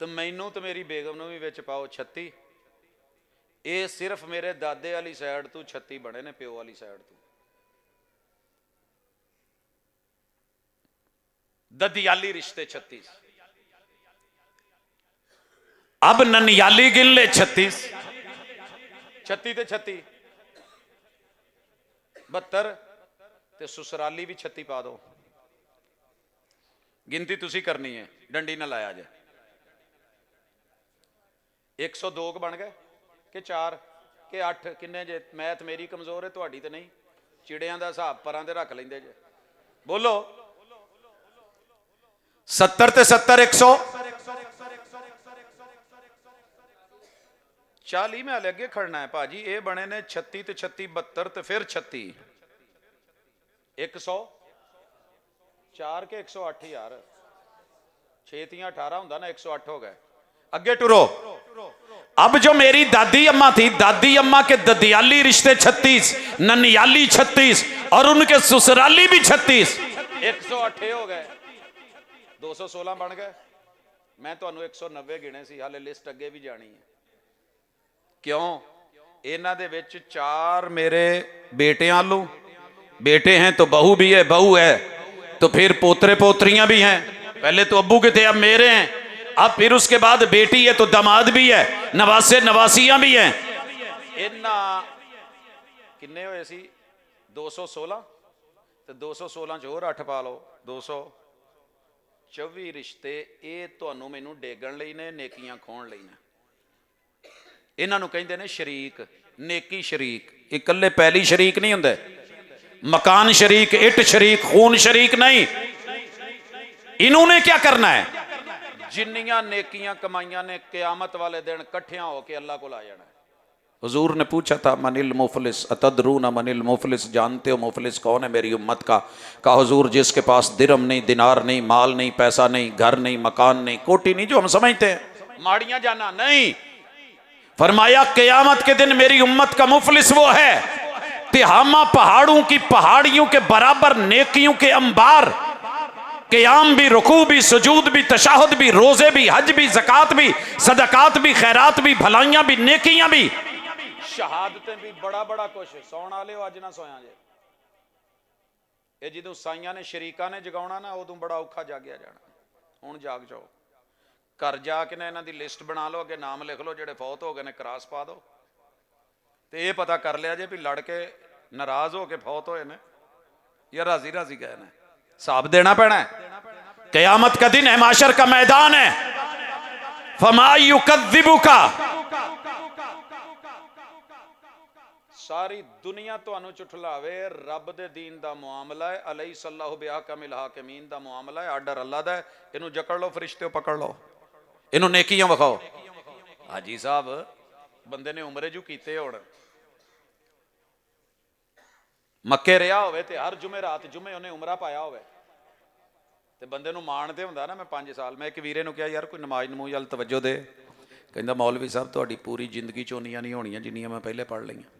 तो मैनू तो मेरी बेगम नूं भी विच पाओ 36। ये सिर्फ मेरे दादे वाली साइड तो 36 बने ने, प्यो वाली साइड तो। ददियाली रिश्ते 36। अब ननियाली गिन ले 36। 36 ते 36 72, ते ससुराली भी 36 पा दो। गिनती तुसी करनी है, डंडी ना लाया जाए। 102 बन गए कि 4 कि 8, किन्ने जे? मैथ मेरी कमजोर है, तुहाडी ते नहीं। चिड़ियां दा हिसाब परां ते रख लेंदे जे। बोलो 70 ते 70 100 40 में हले अगे खड़ना है भाजी। ये बने ने 36 ते 36 72 ते फिर 36 100 4 के 108 यार, 6 तियां 18 हुंदा ना, 108 हो गए। अगे टुरो। अब जो मेरी दादी अम्मा थी, दादी अम्मा के ददियाली रिश्ते 36, ननियाली 36 और उनके ससुराली भी 36, 108 हो गए। 216 बन गए। मैं तुहानू 190 गिने सी, हाले लिस्ट अगे भी जानी है। क्यों? इन्हां दे विच 4 मेरे बेटियां आलू, बेटे हैं तो बहू भी है, बहू है तो फिर पोतरे पोतरियां भी हैं। पहले तो अब्बू के थे, अब मेरे हैं। अब फिर उसके बाद बेटी है तो दामाद भी है, नवासे नवासियां भी हैं। इन्ना किन्ने होए सी 216 ਤੇ 216 ਚ ਹੋਰ 8 ਪਾ ਲਓ 224 ਰਿਸ਼ਤੇ। ਇਹ ਤੁਹਾਨੂੰ ਮੈਨੂੰ ਡੇਗਣ ਲਈ ਨੇ, ਨੇਕੀਆਂ ਖੋਣ ਲਈ ਨੇ। ਇਹਨਾਂ ਨੂੰ ਕਹਿੰਦੇ ਨੇ ਸ਼ਰੀਕ, ਨੇਕੀ ਸ਼ਰੀਕ। ਇਕੱਲੇ ਪਹਿਲੀ ਸ਼ਰੀਕ ਨਹੀਂ ਹੁੰਦੇ, मकान शरीक, इट शरीक, खून शरीक नहीं। इन्होंने क्या करना है? जिन्नियां नेकियां कमाइयां ने क़यामत वाले दिन कट्ठियां होके अल्लाह को ला जाना है। हुजूर ने पूछा था मनिल मुफलिस अतदरूना मनिल मुफलिस, जानते हो मुफलिस कौन है मेरी उम्मत का? कहा हुजूर जिसके पास दिरम नहीं, दिनार नहीं, माल नहीं, पैसा नहीं, घर नहीं, मकान नहीं, कोठी नहीं जो हम समझते हैं माड़ियां जाना नहीं। फरमाया क़यामत के दिन मेरी उम्मत का मुफलिस वो है तिहामा पहाड़ों की पहाड़ियों के बराबर नेकियों के अंबार, क़याम भी, रुकू भी, सुजूद भी, तशाहुद भी, रोजे भी, हज भी, ज़कात भी, सदकात भी, खैरात भी, भलाइयां भी, नेकियां भी, शहादतें भी, बड़ा बड़ा कुछ। सौण वाले हो अज ना सोया जे, ये जो साइयां ने शरीका ने जगाउणा ना उदों बड़ा औखा जागिया जाना। हुण जाग जाओ, घर जाके ना इन्हां दी लिस्ट बना लो, अगे नाम लिख लो, जेडे फौत हो गए ने क्रॉस पा दो, तो ये पता कर लिया जे भी लड़ के नाराज हो के फौत होए ने या राजी राजी गए ने। हिसाब देना पैना है। क़यामत का दिन है, माशर का मैदान है। फमा युकज़्ज़िबुका, सारी दुनिया तुहानू झुठलावे, रब दे दीन दा मुआमला है। अलैहिस्सलाहु बिअहकमिल हाकिमीन दा मुआमला है। आर्डर अल्लाह दा है। इनू जकड़ लो फरिश्ते, पकड़ लो, इनू नेकियां विखाओ। हाजी साहब बंदे ने उमरे जू कीते होण, मक्के रहा होवे ते हर जुमे रात जुमे उन्हें उमरा पाया होवे ते बंदे नू माण ते हुंदा ना। मैं 5 साल मैं एक वीरे नू कहा यार कोई नमाज नमूज वाल तवज्जो दे। कहंदा मौलवी साहब तुहाडी पूरी जिंदगी च उन्नियां नहीं होणियां जिन्नियां मैं पहले पढ़ लईयां।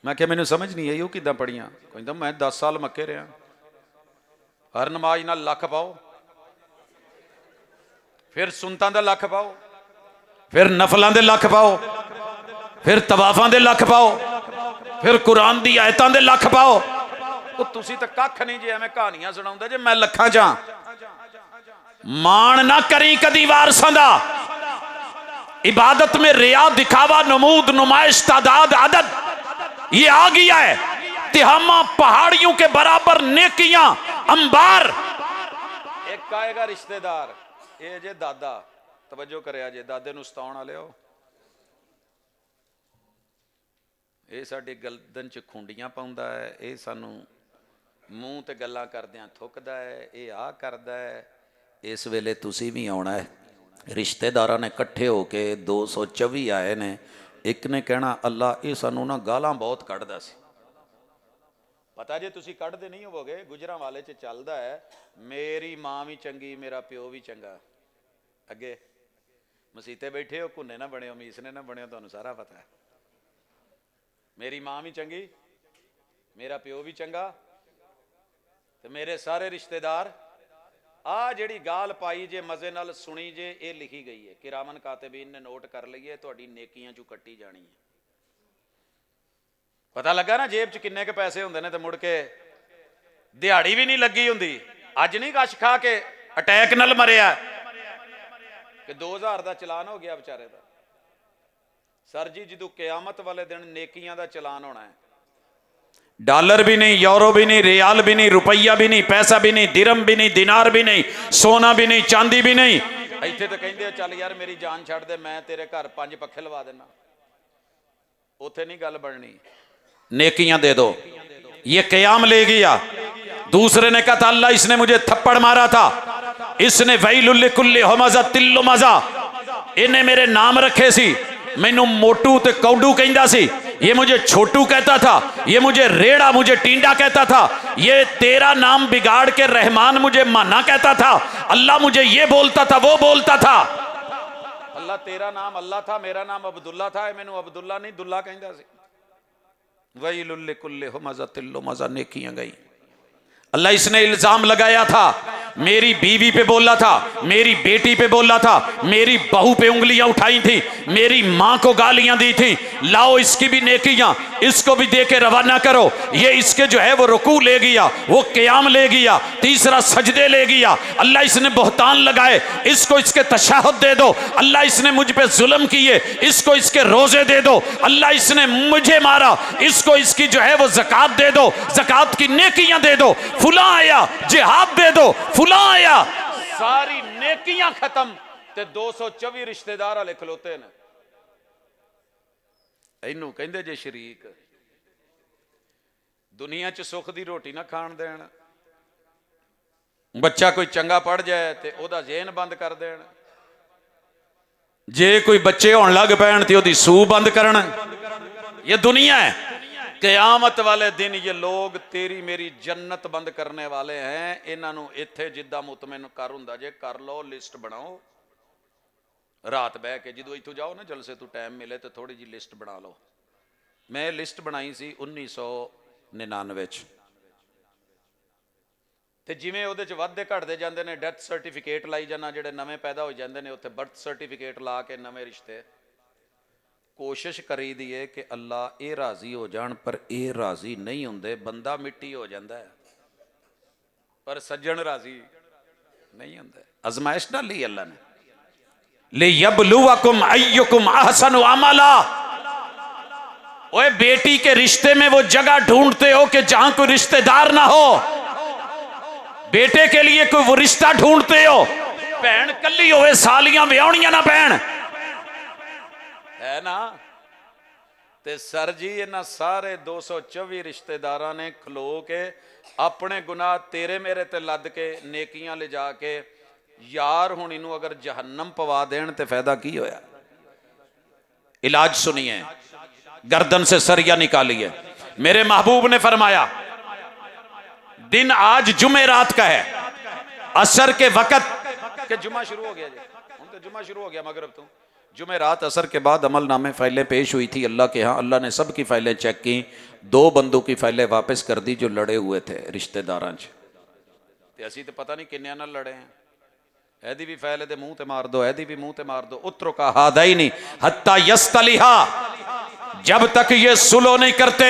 मैं क्या मैनू समझ नहीं आई, वो किदां पढ़ियां? कहंदा मैं 10 साल मक्के रहा, हर नमाज नाल लख पाओ, फिर सुनतां दा लख पाओ, फिर नफलों के लख पाओ, फिर तवाफां के लख पाओ, फिर कुरान दी आयतां दे लख पाओ। वो तुसी तो कख नहीं जे एवें कहानियां सुणाउंदे जे मैं लखां च हां। मान ना करी कदी वारसां दा। इबादत में रिया, दिखावा, नमूद, नुमाइश, तादाद, आदत ये आ गया है। तिहामा पहाड़ियों के बराबर नेकियां अंबार। एक आएगा रिश्तेदार, ये जे दादा, तवज्जो करे जे दादे नू सताउण वाले हो, ये साडी गर्दन च खुंडियां पाउंदा है, ये सानू मूँह ते गल्लां करदियां थुकदा है, ये आ करदा है। इस वेले तुसी भी आउणा है। रिश्तेदारां ने कट्ठे होके 224 आए ने। एक ने कहना अल्लाह ये सानू ना गालां बहुत कढ़दा सी। पता जे तुसी कढ़दे नहीं होवोगे, गुजरां वाले च चलदा है मेरी मां भी चंगी, मेरा प्यो भी चंगा। अगे मसीते बैठे हो, घुन्ने ना बने हो, मीसने ना बने हो, तुहानू सारा पता है। मेरी मां भी चंगी, मेरा प्यो भी चंगा, ते मेरे सारे रिश्तेदार। आ जिहड़ी गाल पाई जे मजे नाल सुनी जे, ये लिखी गई है, किरामन कातिबीन ने नोट कर ली है, तुहाडी नेकियां चों कट्टी जानी है। पता लगा ना जेब च किन्ने के पैसे हुंदे ने, ते मुड़ के दिहाड़ी भी नहीं लगी हुंदी। अज नहीं कश खा के अटैक नाल मरिया कि 2000 का चलान हो गया बेचारे का। सर जी जो क़यामत वाले दिन नेकियां का चलान होना है, डॉलर भी नहीं, यूरो भी नहीं, रियाल भी नहीं, रुपया भी नहीं, पैसा भी नहीं, दिरम भी नहीं, दिनार भी नहीं, सोना भी नहीं, चांदी भी नहीं। इत्थे तो कहंदे चल यार मेरी जान छड़ दे, मैं तेरे घर 5 पखे लवा देना। उत्थे नहीं गल बननी। नेकियां दे दो, ये क़याम ले गया। दूसरे ने कहा था अल्लाह इसने मुझे थप्पड़ मारा था, इसने वैलुल लिकुल्लि हुमज़ा तिल्लुमज़ा, इन्हें मेरे नाम रखे सी। मैनू मोटू ते कौडू कहंदा सी, ये मुझे छोटू कहता था, ये मुझे रेड़ा, मुझे टींडा कहता था, ये तेरा नाम बिगाड़ के रहमान मुझे माना कहता था, अल्लाह मुझे ये बोलता था, वो बोलता था। अल्लाह तेरा नाम अल्लाह था, मेरा नाम अब्दुल्ला था, मैनू अब्दुल्ला नहीं दुल्ला कहंदा सी। वैलुल लिकुल्लि हुमज़ा तिल्लुमज़ा, नेकियां गई। अल्लाह इसने इल्जाम लगाया था, मेरी बीवी पे बोला था, मेरी बेटी पे बोला था, मेरी बहू पे उंगलियां उठाई थी, मेरी मां को गालियां दी थी। लाओ इसकी भी नेकियां, इसको भी दे के रवाना करो। ये इसके जो है वो रुकू ले गया, वो क़याम ले गया, तीसरा सजदे ले गया। अल्लाह इसने बहतान लगाए, इसको इसके तशहहुद दे दो। अल्लाह इसने मुझ पे जुल्म किए, इसको इसके रोजे दे दो। अल्लाह इसने मुझे मारा, इसको इसकी जो है वो ज़कात दे दो, ज़कात की नेकियां दे दो। फुला आया, जिहाद दे दो, फुला आया, सारी नेकियां खत्म ते 224 रिश्तेदार वाले खलोते ने। इनू कहंदे जे शरीक। दुनिया च सुख दी रोटी ना खाण देण, बच्चा कोई चंगा पढ़ जाए ते ओदा ज़हन बंद कर देण, जे कोई बच्चे होण लग पैण ते ओदी सूह बंद करन। ये दुनिया है। क़यामत वाले दिन ये लोग तेरी मेरी जन्नत बंद करने वाले हैं। इन्हों इत्थे जिद्दां मुतमिन कर हुंदा जे कर लो, लिस्ट बनाओ, रात बह के जो इतों जाओ ना जलसे तू टाइम मिले तो थोड़ी जी लिस्ट बना लो। मैं लिस्ट बनाई सी 1999 ते जिवें उहदे च वधदे घटदे जांदे ने, डैथ सर्टिफिकेट लाई जाना, जिहड़े नवें पैदा हो जाते हैं उत्थे बर्थ सर्टिफिकेट ला के नवे रिश्ते। कोशिश करी दी है कि अल्लाह ये राजी हो जान, पर ये राजी नहीं होंदे। बंदा मिट्टी हो जाता है पर सज्जन राजी नहीं होंदे। अजमाइश डाली अल्लाह ने, लियबलुवकुम अय्युकुम अहसनु अमला। ओए बेटी के रिश्ते में वो जगह ढूंढते हो कि जहां कोई रिश्तेदार ना हो, बेटे के लिए कोई वो रिश्ता ढूंढते हो, भैन कली होवे, सालियां व्याहणियां ना पैण, है ना। ते सर जी इन्हां सारे 224 रिश्तेदारां ने खलो के अपने गुनाह तेरे मेरे ते लद के नेकियां ले जाके, यार हुण इनू अगर जहन्नम पवा देण ते फायदा की होया। इलाज सुनिए, गर्दन से सरिया निकालिए। मेरे महबूब ने फरमाया दिन आज जुमे रात का है, असर के वक़्त के जुमा शुरू हो गया जी, हुण तो जुमा शुरू हो गया मगरिब तो, जुमे रात असर के बाद अमल नामे फाइलें पेश हुई थी अल्लाह के यहाँ। अल्लाह ने सब की फाइलें चेक की, 2 बंदों की फाइलें वापस कर दी जो लड़े हुए थे रिश्तेदारां च। ते असी तो पता नहीं किन्नियां नाल लड़े हैं। एदी भी फाइल दे मुंह ते मार दो, एदी भी मुंह ते मार दो। उतरो का हादाइनी हत्ता यस्तलिहा, जब तक ये सुलो नहीं करते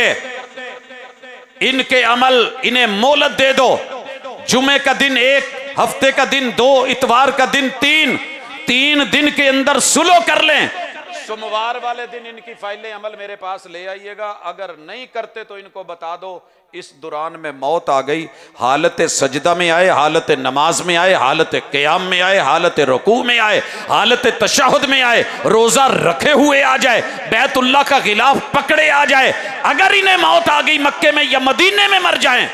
इनके अमल, इन्हें मोहलत दे दो। जुमे का दिन 1, हफ्ते का दिन 2, इतवार का दिन 3 दिन के अंदर सुलो कर लें। सोमवार वाले दिन इनकी फाइलें अमल मेरे पास ले आइएगा। अगर नहीं करते तो इनको बता दो इस दौरान में मौत आ गई। हालत सजदा में आए, हालत नमाज में आए, हालत क़याम में आए, हालत रुकू में आए, हालत तशहुद में आए, रोजा रखे हुए आ जाए, बैतुल्लाह का गिलाफ पकड़े आ जाए, अगर इन्हें मौत आ गई मक्के में या मदीने में मर जाएं,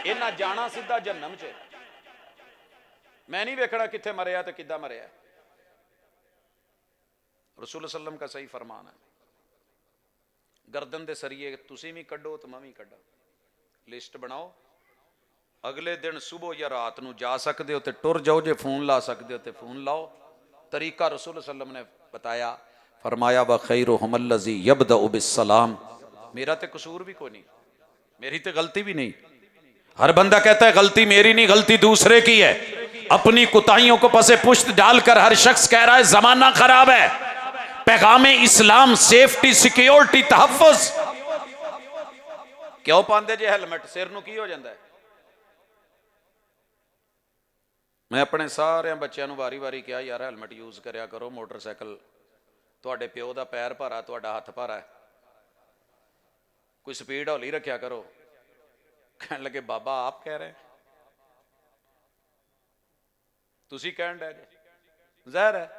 इन्हां जाना सीधा जहन्नम च। मैं नहीं वेखना कित्थे मरिया ते किद्दां मरिया। रसूल सल्लम का सही फरमान है, गर्दन दे सरिये तुसी भी कड्डो तो मैं भी कड्डा। लिस्ट बनाओ, अगले दिन सुबह या रात नू जा सकते हो तो टुर जाओ, जे फोन ला सकते हो तो फोन लाओ। तरीका रसूल सल्लम ने बताया, फरमाया व खैरुहुमुल्लज़ी यब्दअु बिस्सलाम। मेरा तो कसूर भी कोई नहीं, मेरी तो गलती भी नहीं। हर बंदा कहता है गलती मेरी नहीं, गलती दूसरे की है। अपनी कुताहियों को पसे पुश्त डालकर हर शख्स कह रहा है जमाना खराब है। पैगाम इस्लाम सेफ्टी, सिक्योरिटी, तहफ़्फ़ुज़ क्यों पांदे जे हेलमेट, सिर नू की हो जाता है। मैं अपने सारे बच्चों को वारी वारी कहा यार हेलमेट यूज करया करो, मोटरसाइकिल तुहाडे प्यो दा पैर भारा, तुहाडा हथ भारा है, कोई स्पीड हौली रखा करो। कहने लगे बाबा आप कह रहे हैं, तुसी कहन डे जे, ज़ाहिर है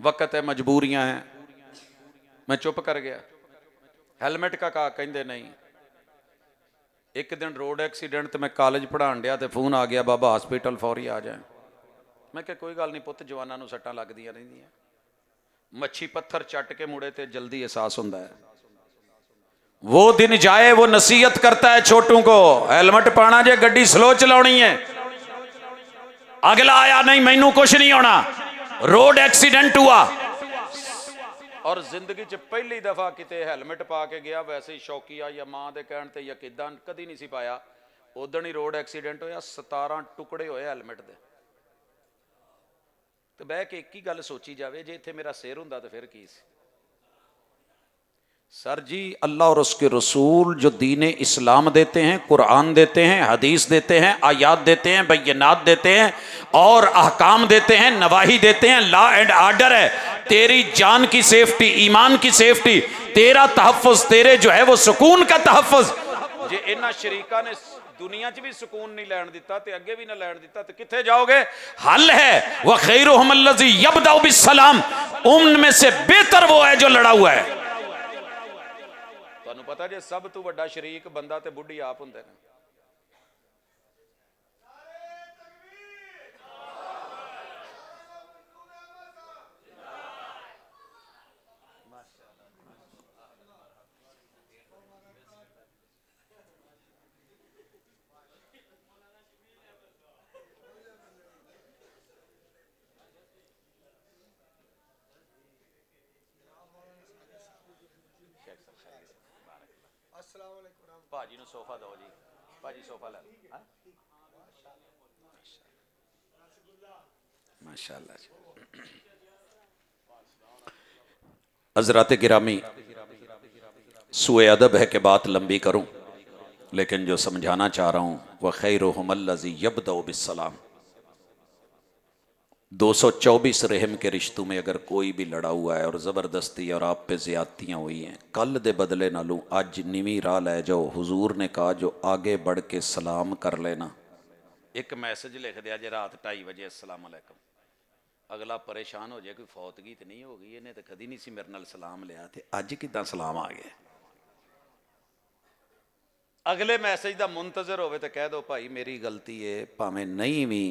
वक्त है, मजबूरियां हैं। मैं चुप कर गया। हेलमेट का कहा, कहते नहीं। एक दिन रोड एक्सीडेंट तो मैं कॉलेज पढ़ान दिया तो फोन आ गया बाबा हॉस्पिटल फौरी आ जाए। मैं क्या कोई गल नहीं पुत, जवानों नूं सट्टां लगदियां रहिंदियां, मच्छी पत्थर चट के मुड़े तो जल्दी एहसास होंदा है। वो दिन जाए, वो नसीहत करता है छोटू को, हेलमेट पाना जे गड्डी स्लो चलानी है। अगला आया नहीं मैनू कुछ नहीं होना, रोड एक्सीडेंट हुआ और जिंदगी च पहली दफा किते हेलमेट पा के गया। वैसे ही शौकीया या मां दे कहण ते या किदां कदी नहीं सी पाया। उदण ही रोड एक्सीडेंट होया, 17 टुकड़े होए हैलमेट दे। तो बह के एक ही गल सोची जाए, जे इत्थे मेरा सिर हुंदा तो फिर की सी। सर जी, अल्लाह और उसके रसूल जो दीन इस्लाम देते हैं, कुरान देते हैं, हदीस देते हैं, आयात देते हैं, बैयनात देते हैं और अहकाम देते हैं, नवाही देते हैं, लॉ एंड आर्डर है, तेरी जान की सेफ्टी, ईमान की सेफ्टी, तेरा तहफ़्फ़ुज़, तेरे जो है वो सुकून का तहफ़्फ़ुज़। जे इन्हां शरीका ने दुनिया च भी सुकून नहीं लैण दिता ते अगे भी ना लैण दिता तो कित्थे जाओगे? हल है व खैरुहुम अल्लज़ी यब्दअु बिस्सलाम, उनमें से बेहतर वो है जो लड़ा हुआ है। तुहानू पता जे सब तो वड्डा शरीक बंदा ते बुढ़ी आप हुंदे ने। भाजी नूं सोफा दो जी, भाजी सोफा लै लो। माशाअल्लाह जी। हज़रात गिरामी, सुए अदब है कि बात लंबी करूं, लेकिन जो समझाना चाह रहा हूं वह खैरुहुम अल्लज़ी यब्दअु बिस्सलाम। 224 रहम के रिश्तों में अगर कोई भी लड़ा हुआ है और ज़बरदस्ती और आप पे ज़्यादतियाँ हुई हैं, कल दे बदले ना लूँ, अज नीवी राह लै जाओ। हुजूर ने कहा जो आगे बढ़ के सलाम कर लेना, एक मैसेज लिख दिया जे रात 2:30 बजे अस्सलाम अलैकुम, अगला परेशान हो जाए कोई फौतगी तो नहीं हो गई, इन्हें तो कभी नहीं सी मेरे नाल सलाम लिया, तो अज किदां सलाम आ गया। अगले मैसेज का मुंतजर होवे तो कह दो भाई मेरी गलती है, भावें नहीं भी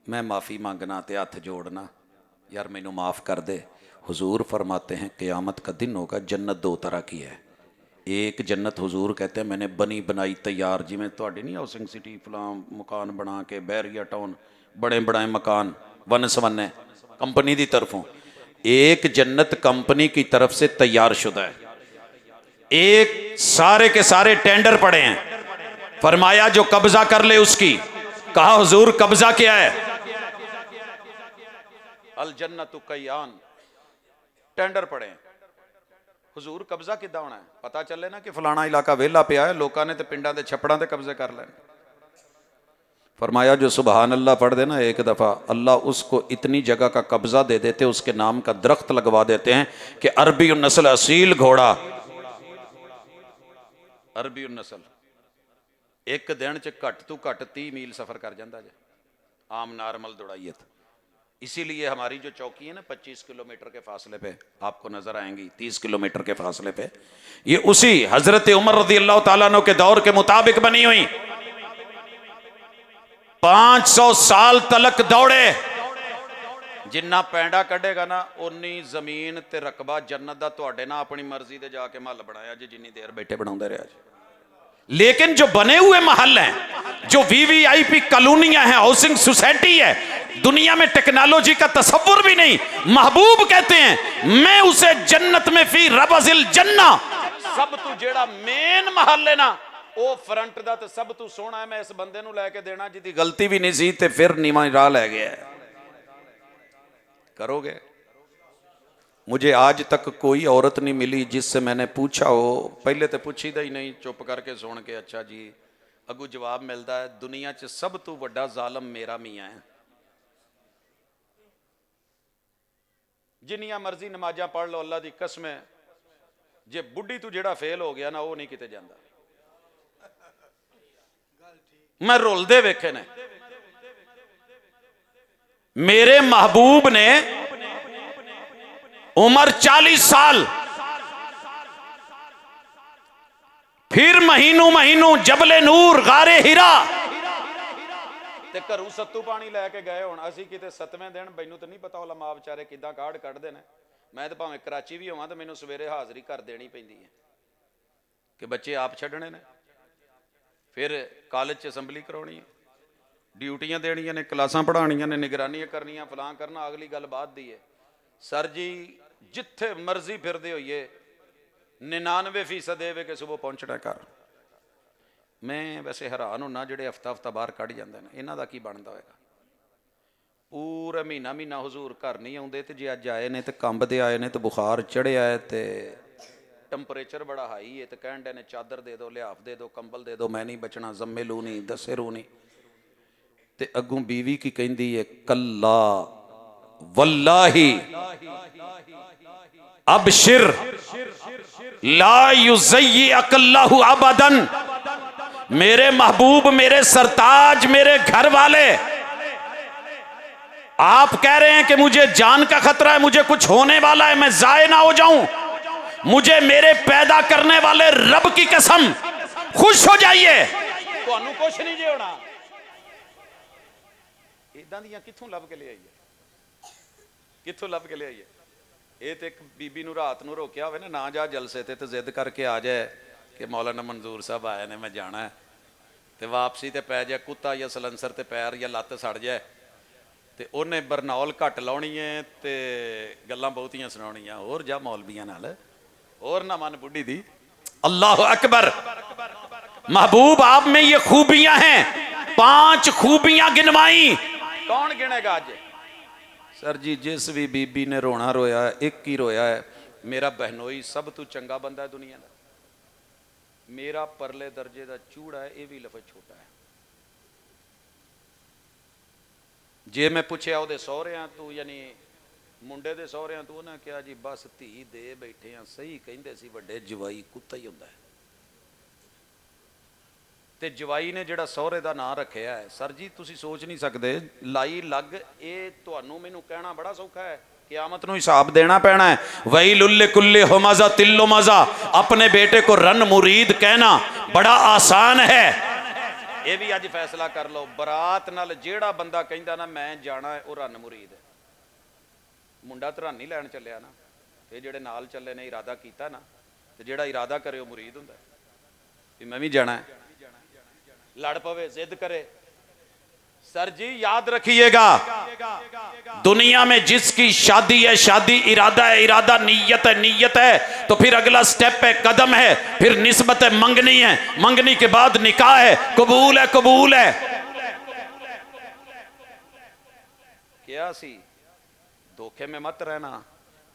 मैं माफ़ी मांगना ते हथ जोड़ना, यार मैनू माफ़ कर दे। हुजूर फरमाते हैं क़यामत का दिन होगा, जन्नत 2 तरह की है। एक जन्नत हुजूर कहते हैं मैंने बनी बनाई तैयार, जिमें तुहाडी नहीं हाउसिंग सिटी फलां मकान बना के बैरिया टाउन बड़े बड़े मकान वन सवन्ने कंपनी की तरफों। एक जन्नत कंपनी की तरफ से तैयार शुदा है, एक सारे के सारे टेंडर पड़े हैं। फरमाया जो कब्जा कर ले उसकी। कहा हुजूर कब्जा क्या है? अल जन्नतु कय्यान, टेंडर पड़े हैं। हुजूर कब्जा किद्दां होना है? पता चले ना कि फलाना इलाका वेला पिया है, लोगों ने तो पिंडां दे छप्पड़ां ते कब्जे कर लेने। फरमाया जो सुबहान अल्लाह पढ़ दे ना एक दफ़ा, अल्लाह उसको इतनी जगह का कब्जा दे देते, उसके नाम का दरख्त लगवा देते हैं कि अरबी नस्ल असील घोड़ा, अरबी नस्ल एक दिन च घट तो घट 30 मील सफ़र कर जाता है, आम नॉर्मल दौड़ाइयत। इसीलिए हमारी जो चौकी है ना 25 किलोमीटर के फासले पे आपको नजर आएंगी, 30 किलोमीटर के फासले पे, ये उसी हजरत उमर रज़ी अल्लाह ताला अन्हु के दौर के मुताबिक बनी हुई। 500 साल तलक दौड़े, जिन्ना पैंडा कढ़ेगा ना उन्नी जमीन ते रकबा जन्नत दा तुहाडे ना अपनी मर्जी दे जाके महल बनाया जी, जिन्नी देर बैठे बनाते रहा जी। लेकिन जो बने हुए महल हैं, जो वीवीआईपी कॉलोनियां हैं, हाउसिंग सोसाइटी है, दुनिया में टेक्नोलॉजी का तसव्वुर भी नहीं। महबूब कहते हैं मैं उसे जन्नत में फी रबज़िल जन्ना, सब तू जेड़ा मेन महल है ना वो फ्रंट दा तो सब तू सोहना है, मैं इस बंदे नू लैके देना जिहदी गलती भी नहीं सी ते फिर नीवा राह लै गया है। करोगे? मुझे आज तक कोई औरत नहीं मिली जिससे मैंने पूछा हो, पहले तो पूछीदा ही नहीं, चुप करके सुन के अच्छा जी, अगू जवाब मिलता है दुनिया च सब तो वड्डा जालम मेरा मियाँ है। जिन्नियां मर्जी नमाजा पढ़ लो, अल्लाह की कसम है, जे बुढ़ी तू जेड़ा फेल हो गया ना वो नहीं किते जाता। मैं रुलदे वेखे ने, मेरे महबूब ने उम्र 40 साल, फिर महीनों महीनों जबले नूर गारे हिरा ते घरों सत्तू पानी लैके गए होण। असीं किते 7वें दिन, मैनूं तो नहीं पता उलमा बेचारे किदां काढ़ कढ़दे ने, मैं तो भावें कराची भी होवां तो मैनूं सवेरे हाज़री कर देनी पैंदी है कि बच्चे आप छड्डणे ने, फिर कॉलेज च असैंबली करवाउणी है, ड्यूटियां देनियां ने, क्लासां पढ़ाणियां ने, निगरानियां करनियां, फलां करना, अगली गल बात दी है। सर जी जिथे मर्जी फिरदे होइए 99% कि सुबह पहुंचना घर। मैं वैसे हैरान होना ਜਿਹੜੇ ਹਫਤਾ ਹਫਤਾ ਬਾਹਰ ਕੱਢ ਜਾਂਦੇ ਨੇ, ਇਹਨਾਂ ਦਾ ਕੀ ਬਣਦਾ ਹੋਏਗਾ। ਪੂਰਾ ਮਹੀਨਾ ਮਹੀਨਾ ਹਜ਼ੂਰ ਘਰ ਨਹੀਂ ਆਉਂਦੇ, ਤੇ ਜੇ ਅੱਜ ਆਏ ਨੇ ਤੇ ਕੰਬਦੇ ਆਏ ਨੇ, ਤੇ ਬੁਖਾਰ ਚੜਿਆ ਹੈ, ਤੇ ਟੈਂਪਰੇਚਰ ਬੜਾ ਹਾਈ ਹੈ, ਤੇ ਕਹਿਣ ਦੇ ਨੇ ਚਾਦਰ ਦੇ ਦਿਓ, ਲਿਆਫ ਦੇ ਦਿਓ, ਕੰਬਲ ਦੇ ਦਿਓ, ਮੈਂ ਨਹੀਂ ਬਚਣਾ, ਜ਼ੰਮੇ ਲੂ ਨਹੀਂ, ਦੱਸੇ ਰੂ ਨਹੀਂ। ਤੇ ਅੱਗੋਂ ਬੀਵੀ ਕੀ ਕਹਿੰਦੀ ਹੈ, ਕੱਲਾ वल्लाही अबशिर ला युज़य्यि अकल्लाहु अबदन। मेरे महबूब, मेरे सरताज, मेरे घर वाले, आप कह रहे हैं कि मुझे जान का खतरा है, मुझे कुछ होने वाला है, मैं जाए ना हो जाऊं, मुझे मेरे पैदा करने वाले रब की कसम खुश हो जाइए, तुहानू कुछ नहीं जे होना। इदां दियां कित्थों लभ के ले आईए, कित्थों लभ के ले आईए। ये तो एक बीबी नूं रात नूं रोकिया होवे ना जा जलसे ते जिद करके आ जाए कि मौलाना मंजूर साहब आए ने, मैं जाना है, तो वापसी ते पै जाए कुत्ता या सलंसर ते पैर या लत्त सड़ जाए, तो उन्हें बरनौल घट लाउणी है, तो गल्लां बहुतियां सुनाउणियां, होर जा मौलवियां नाल, होर ना मन बुढ़ी दी। अल्लाह अकबर। महबूब आप में ये खूबियां हैं, 5 खूबियां गिनवाई, कौन गिनेगा आज। सर जी जिस भी बीबी ने रोना रोया है, एक ही रोया है, मेरा बहनोई सब तू चंगा बंदा है दुनिया का, मेरा परले दर्जे का चूड़ा है, ये भी लफज छोटा है। जे मैं पूछया ਉਹਦੇ ਸਹੁਰਿਆਂ ਤੂੰ, यानी ਮੁੰਡੇ ਦੇ ਸਹੁਰਿਆਂ ਤੂੰ, ਉਹਨਾਂ ਕਿਹਾ ਜੀ ਬਸ ਧੀ ਦੇ ਬੈਠੇ ਆ, ਸਹੀ ਕਹਿੰਦੇ ਸੀ ਵੱਡੇ ਜਵਾਈ ਕੁੱਤਾ ਹੀ ਹੁੰਦਾ ਹੈ। ਤੇ ਜਵਾਈ ਨੇ ਜਿਹੜਾ ਸਹੁਰੇ ਦਾ ਨਾਂ ਰੱਖਿਆ ਹੈ, ਸਰ ਜੀ ਤੁਸੀਂ ਸੋਚ ਨਹੀਂ ਸਕਦੇ, ਲਾਈ ਲੱਗ, ਇਹ ਤੁਹਾਨੂੰ ਮੈਨੂੰ ਕਹਿਣਾ ਬੜਾ ਸੌਖਾ ਹੈ, ਕਿਆਮਤ ਨੂੰ ਹਿਸਾਬ ਦੇਣਾ ਪੈਣਾ है। वैलुल कुल्लि हुमज़ा तिल्लु मज़ा, अपने बेटे को रन मुरीद कहना बड़ा आसान है। ये भी अज फैसला कर लो, बरात नाल जेड़ा बंदा कहंदा ना मैं जाना है, वो रन मुरीद है। मुंडा तो रन नहीं लैन चलिया ना, ये जेड़े नाल चले ने इरादा कीता ना, ते जेड़ा इरादा करे वो मुरीद हुंदा है भी मैं भी जाना है। लड़ पवे, जिद करे। सर जी याद रखिएगा, दुनिया में जिसकी शादी है शादी, इरादा है इरादा, नीयत है नीयत है, तो फिर अगला स्टेप है, कदम है, फिर निस्बत है, मंगनी है, मंगनी के बाद निकाह है, कबूल है कबूल है। क्या सी धोखे में मत रहना।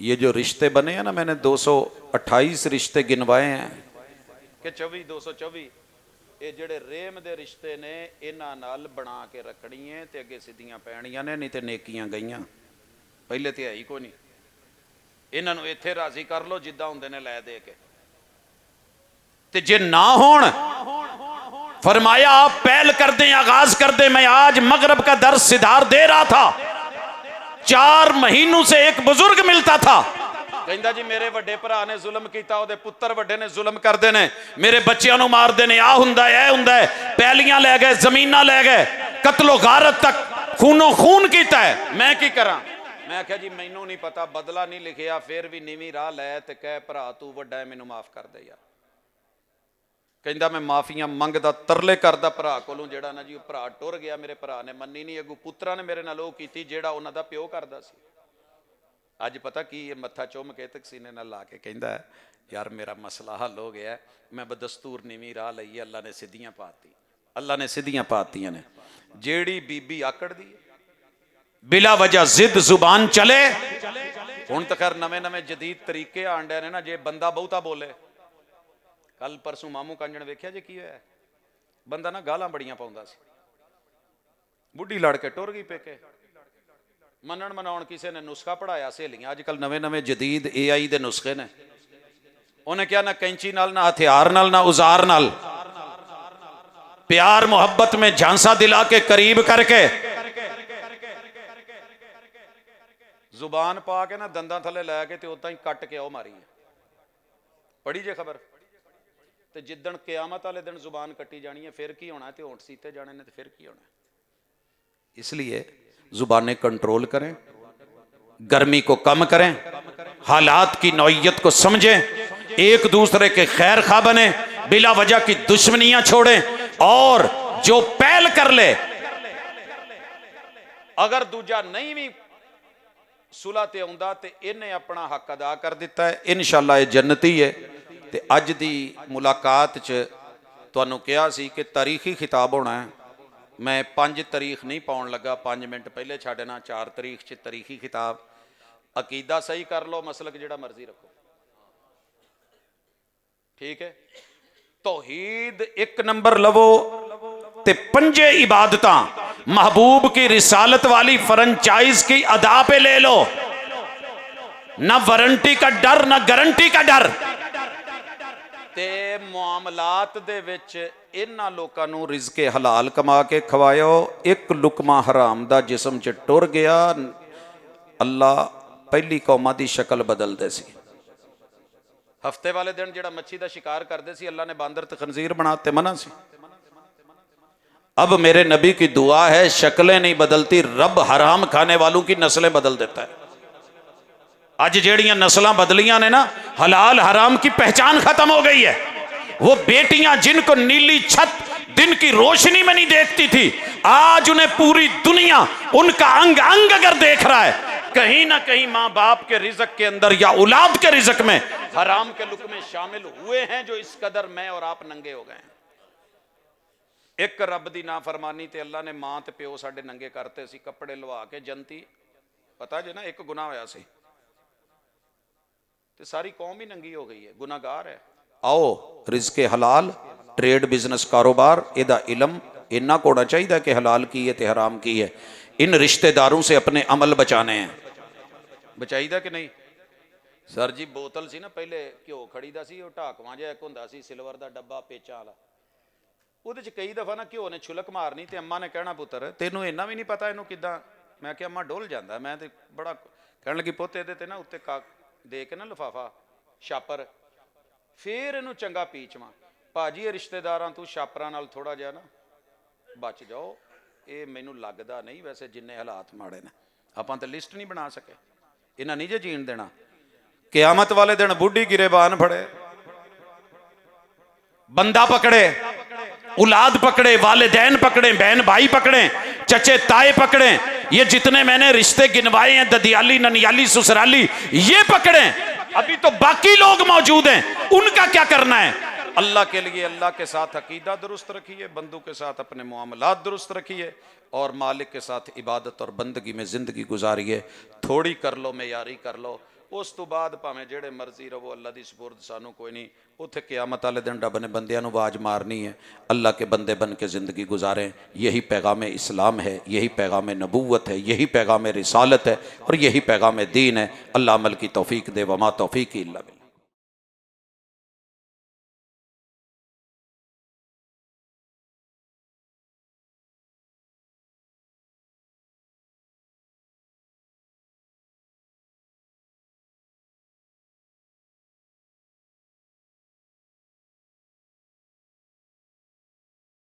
ये जो रिश्ते बने हैं ना, मैंने 228 रिश्ते गिनवाए हैं कि 224 ये ਜਿਹੜੇ ਰੇਮ ਦੇ ਰਿਸ਼ਤੇ ਨੇ, ਇਹਨਾਂ ਨਾਲ ਬਣਾ ਕੇ ਰੱਖਣੀ ਹੈ, ਤੇ ਅੱਗੇ ਸਿੱਧੀਆਂ ਪੈਣੀਆਂ ਨੇ, ਨਹੀਂ ਤੇ ਨੇਕੀਆਂ ਗਈਆਂ, ਪਹਿਲੇ ਤੇ ਹੈ ਹੀ ਕੋਈ ਨਹੀਂ। ਇਹਨਾਂ ਨੂੰ ਇੱਥੇ ਰਾਜ਼ੀ ਕਰ ਲੋ ਜਿੱਦਾਂ ਹੁੰਦੇ ਨੇ ਲੈ ਦੇ ਕੇ, ਤੇ ਜੇ ਨਾ ਹੋਣ फरमाया आप पहल कर दें, आगाज कर दें। मैं आज मगरब का दर्स सिधार दे रहा था, 4 महीनों से एक बुजुर्ग मिलता था, कहता जी मेरे वड्डे भरा ने जुल्म किया, ਉਹਦੇ ਪੁੱਤਰ ਵੱਡੇ ਨੇ ਜ਼ੁਲਮ ਕਰਦੇ ਨੇ, ਮੇਰੇ ਬੱਚਿਆਂ ਨੂੰ ਮਾਰਦੇ ਨੇ, ਆ ਹੁੰਦਾ ਹੈ ਇਹ ਹੁੰਦਾ ਹੈ, ਪੈਲੀਆਂ ਲੈ ਗਏ, ਜ਼ਮੀਨਾਂ ਲੈ ਗਏ, ਕਤਲੋ ਗਾਰਤ ਤੱਕ ਖੂਨੋ ਖੂਨ ਕੀਤਾ ਹੈ, ਮੈਂ ਕੀ ਕਰਾਂ। ਮੈਂ ਆਖਿਆ ਜੀ ਮੈਨੂੰ ਨਹੀਂ ਪਤਾ, ਬਦਲਾ ਨਹੀਂ ਲਿਖਿਆ, ਫਿਰ ਵੀ ਨੀਵੀਂ ਰਾਹ ਲੈ ਤੇ ਕਹਿ ਭਰਾ ਤੂੰ ਵੱਡਾ ਹੈ, ਮੈਨੂੰ ਮਾਫ ਕਰ ਦੇ ਯਾਰ। ਕਹਿੰਦਾ ਮੈਂ ਮਾਫੀਆਂ ਮੰਗਦਾ, ਤਰਲੇ ਕਰਦਾ ਭਰਾ ਕੋਲੋਂ, ਜਿਹੜਾ ਨਾ ਜੀ ਉਹ ਭਰਾ ਟੁਰ ਗਿਆ, ਮੇਰੇ ਭਰਾ ਨੇ ਮੰਨੀ ਨਹੀਂ, ਅੱਗੋਂ ਪੁੱਤਰਾਂ ਨੇ ਮੇਰੇ ਨਾਲ ਉਹ ਕੀਤੀ ਜਿਹੜਾ ਉਹਨਾਂ ਦਾ ਪਿਓ ਕਰਦਾ ਸੀ। ਅੱਜ ਪਤਾ ਕੀ ਇਹ ਮੱਥਾ ਚੁੰਮ ਕੇ ਤੇ ਸੀਨੇ ਨਾਲ ਲਾ ਕੇ ਕਹਿੰਦਾ यार मेरा मसला हल हो गया, मैं बदस्तूर नीवी राह लई, अल्लाह ने सीधियां पाती, अल्लाह ने सीधियां पातियां ने। जेड़ी बीबी आकड़ दी बिला वजह जिद जुबान चले, हुण तो खैर नवे नवे जदीद तरीके आण डे ने ना, जे बंदा बहुता बोले। कल परसों मामू कांजण वेख्या जे की होया, बंदा ना गालां बड़ियां पाउंदा सी, बुढ़ी लड़ के टुर गई पेके। मनण मनाउण किसी ने नुस्खा पढ़ाया, सहेलियां अजकल नवे नवे जदीद AI दे नुस्खे ने। उन्हें क्या ना कैंची नाल, ना हथियार नाल, ना औजार नाल, प्यार मोहब्बत में झांसा दिला के करीब करके जुबान पा के ना दंदां थले लैके ते उदां ही कट के ओ मारी है। पढ़ी जे खबर, ते जिद्दण क़यामत वाले दिन जुबान कट्टी जानी है, फिर की होना है, ते होंठ सीते जाने ने, ते फिर की होना है। इसलिए जुबानें कंट्रोल करें, गर्मी को कम करें, हालात की नौइयत को समझें, एक दूसरे के खैर खा बने, बिला वजह की दुश्मनियां छोड़ें, और जो पहल कर ले, अगर दूजा नहीं भी सुलह ते आउंदा ते इन्हें अपना हक अदा कर दिता है, इंशाअल्लाह ये जन्नती है। ते अज दी मुलाकात च ਤੁਹਾਨੂੰ ਕਿਹਾ ਸੀ ਕਿ ਤਾਰੀਖੀ ਖਿਤਾਬ ਹੋਣਾ ਹੈ। मैं 5 तारीख नहीं पाउन लगा, 5 मिनट पहले छाड़ना 4 तारीख च तारीखी खिताब। अकीदा सही कर लो, मसलक जिहड़ा मर्जी रखो, ठीक है। तौहीद 1 नंबर लवो ते 5 इबादतां महबूब की रिसालत वाली फ्रेंचाइज की अदा पे ले लो। ना वारंटी का डर, ना गारंटी का डर। ते मुआमलात दे विच इन्हां लोकां नूं रिज़के हलाल कमा के खवायो। एक लुकमा हराम दा जिस्म च टुर गया, अल्लाह पहली कौमां दी शक्ल बदलदे सी। हफ्ते वाले दिन जिहड़ा मच्छी दा शिकार करदे सी, अल्लाह ने बांदर ते खंजीर बनाते, मना सी। अब मेरे नबी की दुआ है, शक्लें नहीं बदलती, रब हराम खाने वालों की नस्लें बदल देता है। अज जेड़ियां नस्लां बदलियां ने ना, हलाल हराम की पहचान खत्म हो गई है। वो बेटियां जिनको नीली छत दिन की रोशनी में नहीं देखती थी, आज उन्हें पूरी दुनिया उनका अंग अंग अगर देख रहा है। कहीं ना कहीं माँ बाप के रिज़्क के अंदर या औलाद के रिज़्क में हराम के लुक़मे शामिल हुए हैं, जो इस कदर मैं और आप नंगे हो गए हैं। एक रब दी नाफरमानी ते अल्लाह ने मां ते प्यो साडे नंगे करते सी, कपड़े लवा के जनती। पता जे ना, एक गुनाह होया सी ते सारी कौम ही नंगी हो गई है, गुनाहगार है। आओ रिज़्के हलाल, ट्रेड बिजनेस कारोबार, इहदा इलम इन्ना को होना चाहिए कि हलाल की है ते हराम की है। इन रिश्तेदारों से अपने अमल बचाने हैं। बचाईदा कि नहीं? सर जी बोतल सी ना पहले घ्यो खड़ीदा सी, वो ढाकवां जिहा एक हुंदा सी सिल्वर दा डब्बा पेचां वाला, ਉਹਦੇ ਚ कई दफ़ा ना घ्यो ने छुलक मारनी ते अम्मा ने कहना पुत्र तेनों इन्ना भी नहीं पता इनू किदां। मैं क्या अम्मा डुल जांदा, मैं ते बड़ा कहण लगी पुੱਤ ਇਹਦੇ ਤੇ ना उत्ते दे के ना लिफाफा छापर, फिर इनू चंगा पीचवा। भाजी ये रिश्तेदारां तू छापरां नाल थोड़ा जिहा ना बच जाओ, ये मैनू लगदा नहीं, वैसे जिन्ने हालात माड़े ने आपां ते लिस्ट नहीं बना सके, इन्हां नहीं जे जीण देना। क़यामत वाले दिन बुढ़ी गिरेबान फड़े, बंदा पकड़े, औलाद पकड़े, वालिदैन पकड़े, बहन भाई पकड़े, चचे ताए पकड़े, ये जितने मैंने रिश्ते गिनवाए हैं, ददियाली ननियाली ससुराली, ये पकड़े। अभी तो बाकी लोग मौजूद हैं, उनका क्या करना है? अल्लाह के लिए अल्लाह के साथ अकीदा दुरुस्त रखिए, बंदों के साथ अपने मामलात दुरुस्त रखिए, और मालिक के साथ इबादत और बंदगी में ज़िंदगी गुजारिए। थोड़ी कर लो, मेयारी कर लो, उस तो बाद भावें जेड़े मर्जी रहो, अल्लाह दी सुपुर्द सानू कोई नहीं। उत्थे क़यामत वाले दिन रब ने बंदियां नू आवाज़ मारनी है, अल्लाह के बंदे बन के ज़िंदगी गुजारें। यही पैगाम इस्लाम है, यही पैगाम नबूवत है, यही पैगाम रिसालत है, और यही पैगाम दीन है। अल्लाह अमल की तौफीक दे, वमा तौफीक इल्ला बिल्लाह।